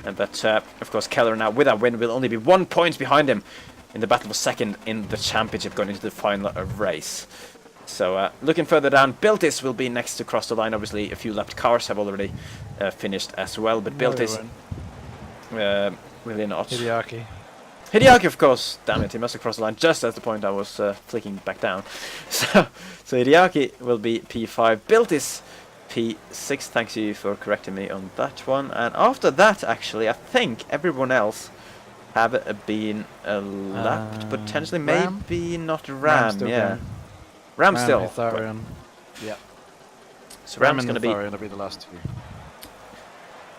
But of course, Keller now with that win will only be 1 point behind him in the battle for second in the championship going into the final race. So looking further down, Biltis will be next to cross the line. Obviously, a few lapped cars have already finished as well, but Biltis will not. Hideaki, of course. Damn it, he must have crossed the line just at the point I was flicking back down. So Hideaki will be P5. Biltis P6. Thanks you for correcting me on that one. And after that, actually, I think everyone else have been lapped. Potentially, Ram? maybe not Ram. Yeah. Going. Ram still. Itharion. Yeah. So Ram Ram's and going to be... Itharion will be the last two.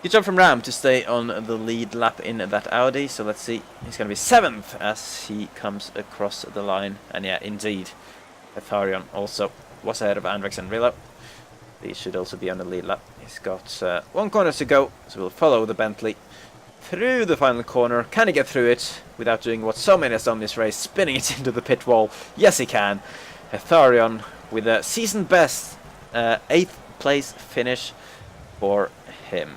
Good job from Ram to stay on the lead lap in that Audi. So let's see. He's going to be 7th as he comes across the line. And yeah, indeed, Itharion also was ahead of Andrex and Rillo. He should also be on the lead lap. He's got 1 corner to go. So we'll follow the Bentley through the final corner. Can he get through it without doing what so many has done this race, spinning it into the pit wall? Yes, he can. Itharion with a season best 8th place finish for him.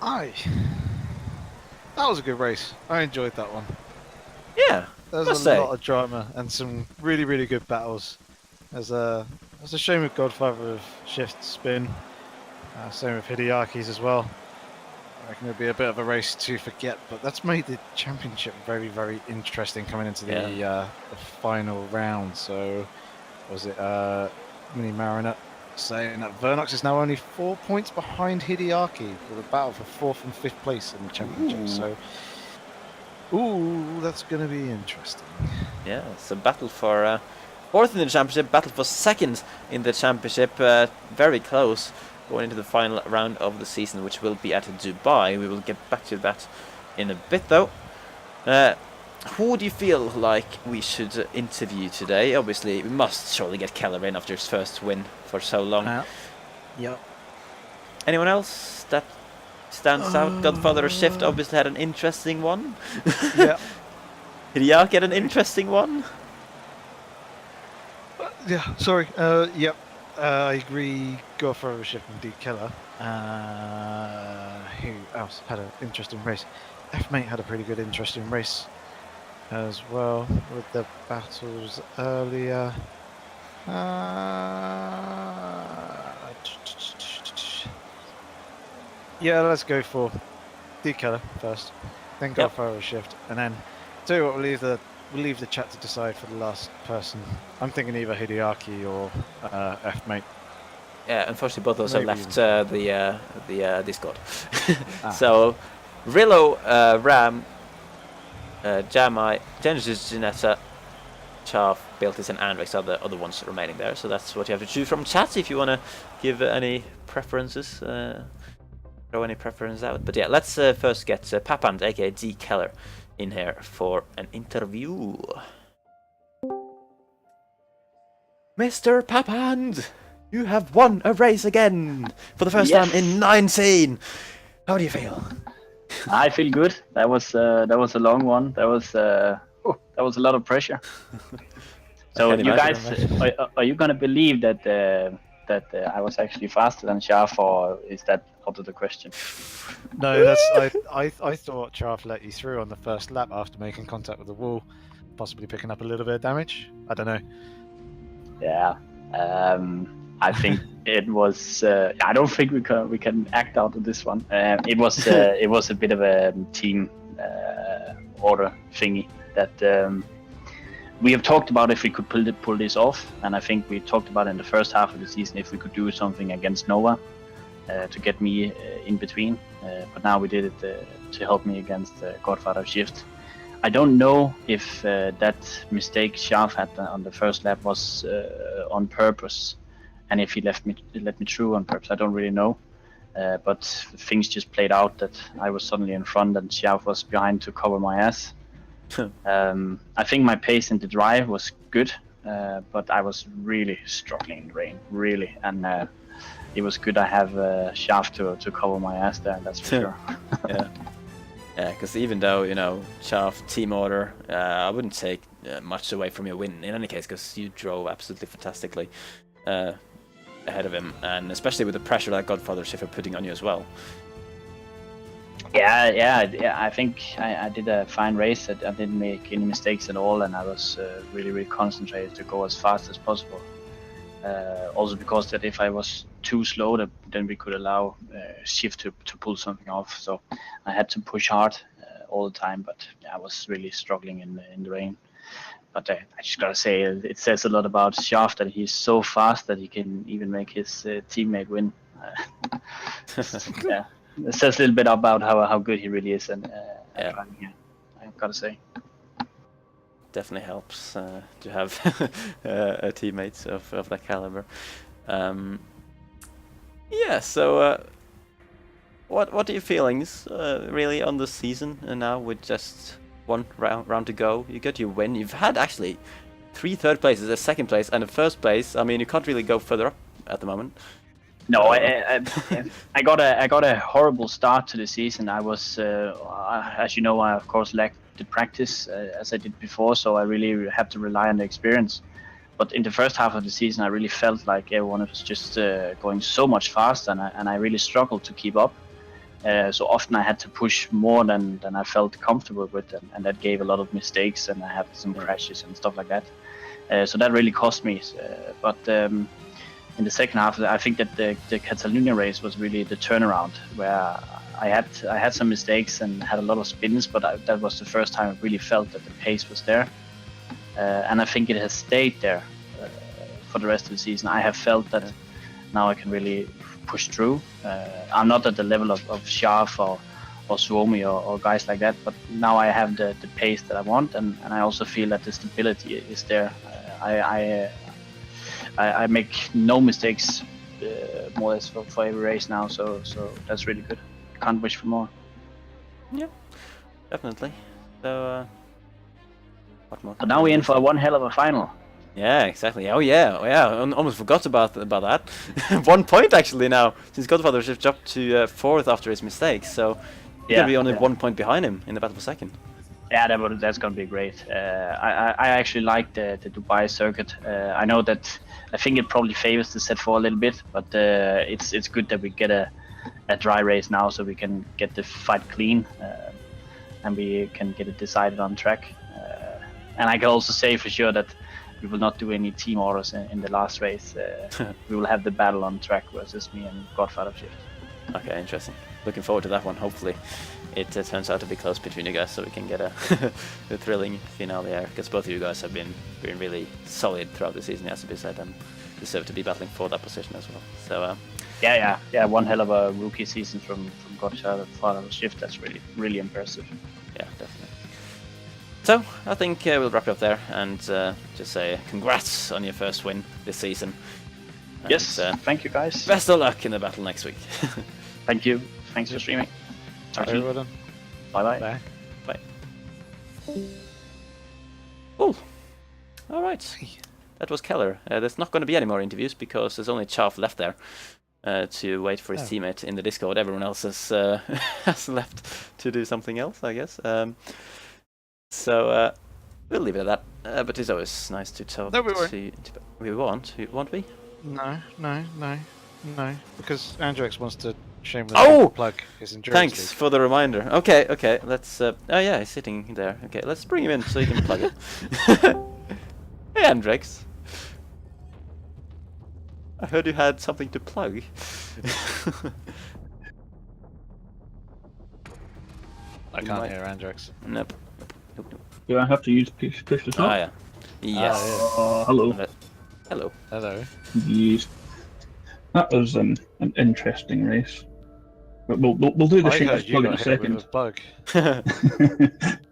That was a good race. I enjoyed that one. Yeah, There was a lot of drama and some really, really good battles. There's a shame with Godfather of Shift Spin. Same with Hideaki's as well. I reckon it'll be a bit of a race to forget, but that's made the championship very, very interesting coming into the final round. So, was it Mini Marinette saying that Vernox is now only 4 points behind Hideaki with a battle for 4th and 5th place in the championship. So, that's going to be interesting. Yeah, it's a battle for 4th in the championship, battle for 2nd in the championship. Very close going into the final round of the season, which will be at Dubai. We will get back to that in a bit, though. Who do you feel like we should interview today? Obviously, we must surely get Keller in after his first win for so long. Yep. Anyone else that stands out? Godfather of Shift obviously had an interesting one. Yeah. Hideaki had an interesting one. Yeah, sorry. Yep. I agree. Godfather of Shift and D. Keller. Who else had an interesting race? F-Mate had a pretty good interesting race as well with the battles earlier. Yeah, let's go for D. Keller first, then Godfather of Shift, and then tell you what, we'll leave the chat to decide for the last person. I'm thinking either Hideaki or F-Mate. Yeah, unfortunately both of us have left the Discord. So Rillo, Ram, Jamai, Genesis, Janetta, Chaff, Biltis and Andrex are the other ones remaining there. So that's what you have to choose from chat if you want to give any preferences, throw any preferences out. But yeah, let's first get Papand, aka D. Keller, in here for an interview. Mr. Papand, you have won a race again for the first time in 19. How do you feel? I feel good. That was a long one. That was a lot of pressure. So you guys, are you gonna believe that I was actually faster than Chaff, or is that out of the question? No, that's I thought Chaff let you through on the first lap after making contact with the wall, possibly picking up a little bit of damage. I don't know. Yeah, I think it was. I don't think we can act out of this one. It was a bit of a team order thingy that we have talked about if we could pull this off, and I think we talked about in the first half of the season if we could do something against Nova to get me in between. But now we did it to help me against Godfather Shift. I don't know if that mistake Chaff had on the first lap was on purpose, and if he let me through on purpose. I don't really know. But things just played out that I was suddenly in front and Chaff was behind to cover my ass. I think my pace in the drive was good, but I was really struggling in the rain, really. And it was good I have Shaft to cover my ass there, that's for sure. Yeah. Yeah, because even though, you know, Shaft, team order, I wouldn't take much away from your win in any case, because you drove absolutely fantastically ahead of him, and especially with the pressure that Godfather Shift are putting on you as well. Yeah, I think I did a fine race. I didn't make any mistakes at all, and I was really concentrated to go as fast as possible. Also because that if I was too slow, then we could allow Shift to pull something off. So I had to push hard all the time, but I was really struggling in the rain. But I just gotta say, it says a lot about Shaft that he's so fast that he can even make his teammate win. Yeah, it says a little bit about how good he really is and driving here. I've gotta say. Definitely helps to have teammates of that caliber. Yeah, so what are your feelings really on the season now with just one round to go? You got your win. You've had actually 3 third places, a second place, and a first place. I mean, you can't really go further up at the moment. No, I got a horrible start to the season. I was, as you know, I of course lacked the practice as I did before, so I really had to rely on the experience. But in the first half of the season, I really felt like everyone was just going so much faster, and I really struggled to keep up. So often I had to push more than I felt comfortable with, and that gave a lot of mistakes, and I had some crashes and stuff like that. So that really cost me. But in the second half, I think that the Catalonia race was really the turnaround, where I had some mistakes and had a lot of spins, but that was the first time I really felt that the pace was there. And I think it has stayed there for the rest of the season. I have felt that now I can really push through. I'm not at the level of Shaf or Suomi or guys like that, but now I have the pace that I want, and I also feel that the stability is there. I make no mistakes more or less for every race now, so that's really good. Can't wish for more. Yeah, definitely. So, what more? But now we're in for one hell of a final. Yeah, exactly. Oh yeah. Almost forgot about that. 1 point actually now, since Godfather Shift jumped to 4th after his mistakes. So you're gonna be only 1 point behind him in the battle for second. Yeah, that's gonna be great. I actually like the Dubai circuit. I know that I think it probably favors the set 4 a little bit, but it's good that we get a dry race now, so we can get the fight clean and we can get it decided on track. And I can also say for sure that we will not do any team orders in the last race. We will have the battle on track versus me and Godfather Shift. Okay, interesting. Looking forward to that one. Hopefully it turns out to be close between you guys, so we can get a thrilling finale there, because both of you guys have been really solid throughout the season, it has to be said, and deserve to be battling for that position as well. So yeah, one hell of a rookie season from Godfather Shift. That's really impressive. Yeah, definitely. So I think we'll wrap it up there and just say congrats on your first win this season. And, yes, thank you guys. Best of luck in the battle next week. Thank you. Thanks for streaming. Bye, everyone. Bye. Bye. Cool. All right. That was Keller. There's not going to be any more interviews because there's only Chaff left there to wait for his teammate in the Discord. Everyone else has left to do something else, I guess. So we'll leave it at that. But it's always nice to talk. No, we won't. We won't. Won't we? No. Because Andrex wants to shamelessly plug his endurance Thanks league. for the reminder. Okay. Let's. Oh yeah, he's sitting there. Okay, let's bring him in so he can plug it. Hey, Andrex. I heard you had something to plug. I can't hear Andrex. Nope. Do I have to use push to talk? Ah, yeah. Yes. Hello. Hello. Yes. That was an interesting race. But we'll do the I heard shameless you plug in got a hit with second. a bug.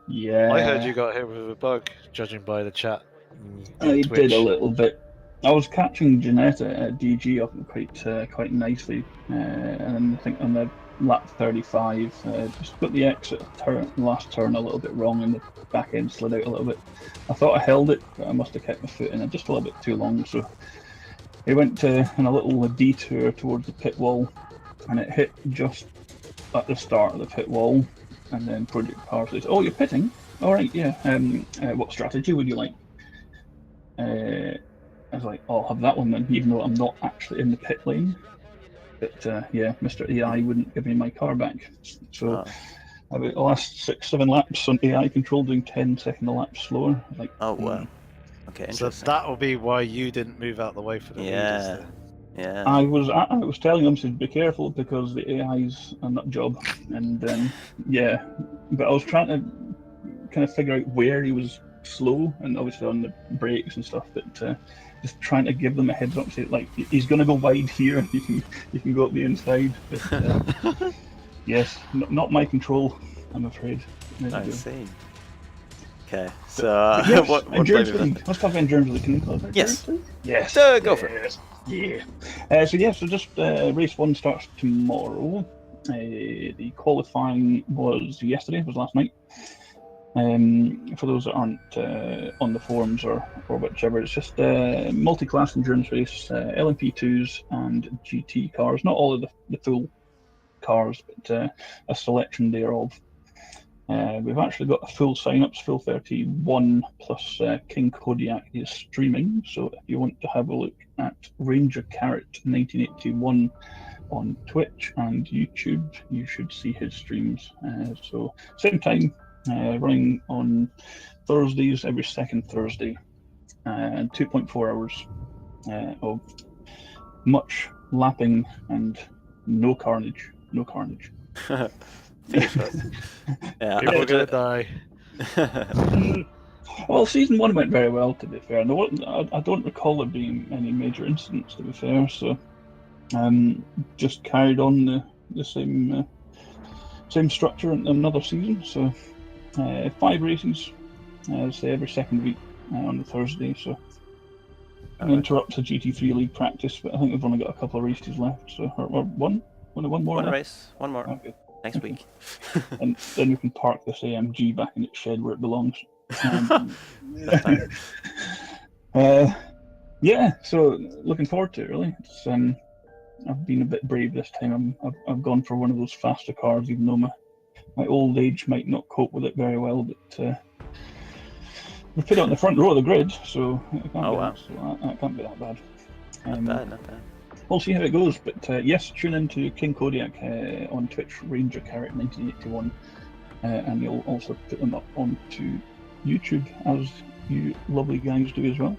Yeah. I heard you got hit with a bug, judging by the chat. I Twitch. did a little bit. I was catching Janetta at DG up quite nicely, and I think on the lap 35, just got the exit last turn a little bit wrong, and the back end slid out a little bit. I thought I held it, but I must have kept my foot in it just a little bit too long. So He went on a little detour towards the pit wall, and it hit just at the start of the pit wall. And then Project Car says, "Oh, you're pitting? All right, yeah. What strategy would you like?" I was like, "Oh, I'll have that one then," even though I'm not actually in the pit lane. But yeah, Mr. AI wouldn't give me my car back. So about the last 6-7 laps on AI control, doing 10-second a lap slower. Like, Oh wow. Okay, So interesting. that will be why you didn't move out the way for the leaders Yeah. then. Yeah. I was telling them to be careful because the AI's a nut job, and yeah, but I was trying to kind of figure out where he was slow, and obviously on the brakes and stuff. But just trying to give them a heads up, say like he's going to go wide here. You can go up the inside. But yes, not my control, I'm afraid. There I you go. see. Okay, so But yes, what endurance flavor is league. that? Let's talk about endurance league. Can we talk about Yes. endurance league? Yes. So go for it. Yeah. So just race 1 starts tomorrow. The qualifying was yesterday. Was last night. For those that aren't on the forums or whichever, it's just a multi-class endurance race, LMP2s and GT cars. Not all of the full cars, but a selection thereof. We've actually got a full sign-ups, full 31 plus King Kodiak is streaming. So if you want to have a look at Ranger Carrot 1981 on Twitch and YouTube, you should see his streams. So same time, running on Thursdays, every second Thursday, and 2.4 hours of much lapping and no carnage. No carnage. Fingers crossed. Yeah, People are going to die. Well, season 1 went very well, to be fair. I don't recall there being any major incidents, to be fair. So, just carried on the same structure in another season. So, 5 races, say every second week on the Thursday. So, interrupts the GT3 league practice, but I think we've only got a couple of races left. So, or one more. One left? race, one more Okay. next week. And then we can park this AMG back in its shed where it belongs. Yeah, so looking forward to it. Really, it's I've been a bit brave this time. I've gone for one of those faster cars, even though my old age might not cope with it very well. But we put it on the front row of the grid, so it can't that can't be that bad. Not bad. We'll see how it goes. But yes, tune in to King Kodiak on Twitch, Ranger Carrot 1981, and you'll also put them up onto YouTube, as you lovely guys do as well.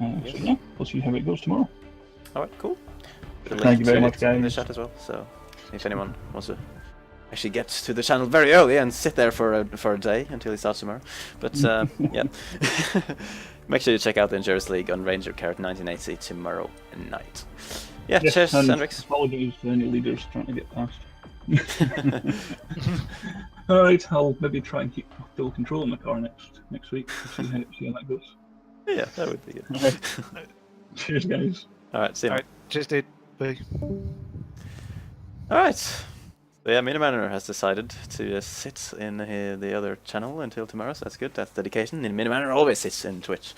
Yes. So yeah, we'll see how it goes tomorrow. Alright, cool. Thank you very much, guys. In the chat as well. So if anyone wants to actually get to the channel very early and sit there for a day until it starts tomorrow. But yeah, make sure you check out the Endurance League on Ranger Carrot 1980 tomorrow night. Yeah, Yes, cheers, and Hendrix. apologies to any leaders trying to get past. All right, I'll maybe try and keep full control of my car next week. See how that goes. Yeah, that would be good. All right. Cheers, guys. Alright, see you. Alright, cheers, dude. Bye. Alright. So yeah, Minimanor has decided to sit in the other channel until tomorrow, so that's good. That's dedication. And Minimanor always sits in Twitch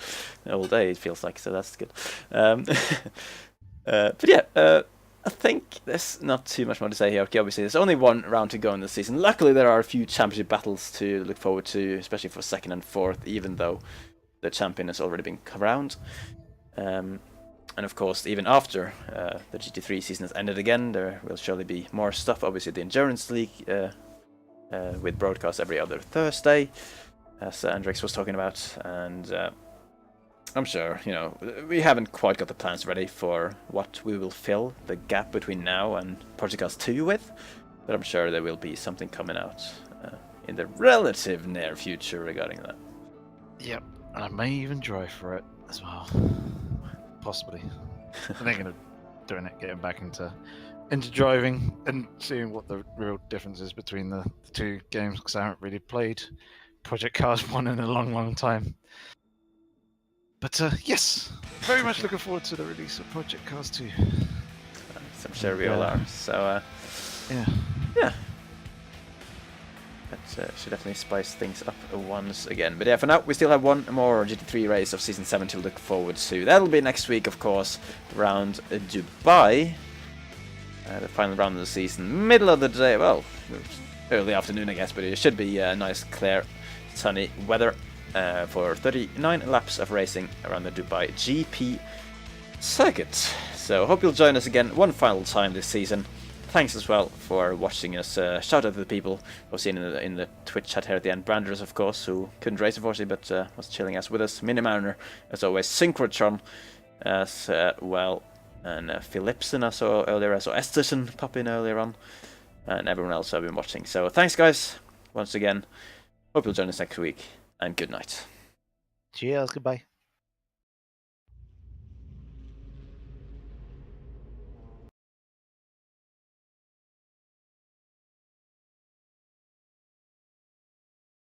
all day, it feels like, so that's good. But yeah, I think there's not too much more to say here. Okay, obviously, there's only one round to go in the season. Luckily, there are a few championship battles to look forward to, especially for 2nd and 4th, even though the champion has already been crowned. And of course, even after the GT3 season has ended again, there will surely be more stuff. Obviously, the Endurance League with broadcast every other Thursday, as Andrix was talking about. And I'm sure, you know, we haven't quite got the plans ready for what we will fill the gap between now and Project Cars 2 with, but I'm sure there will be something coming out in the relative near future regarding that. Yep, and I may even drive for it as well. Possibly. I'm thinking of doing it, getting back into driving and seeing what the real difference is between the two games, because I haven't really played Project Cars 1 in a long time. But yes, very much looking forward to the release of Project Cars 2. I'm sure we all are. So yeah. That should definitely spice things up once again. But yeah, for now, we still have one more GT3 race of Season 7 to look forward to. That'll be next week, of course, around Dubai. The final round of the season, middle of the day, well, early afternoon, I guess, but it should be nice, clear, sunny weather for 39 laps of racing around the Dubai GP circuit. So, hope you'll join us again one final time this season. Thanks as well for watching us. Shout out to the people who've seen in the Twitch chat here at the end. Branders, of course, who couldn't race, unfortunately, but was chilling us with us. Minimariner, as always. Synchrotron, as well. And Philipson, I saw earlier. I saw Esterson pop in earlier on. And everyone else I've been watching. So thanks, guys, once again. Hope you'll join us next week. And good night. Cheers. Goodbye.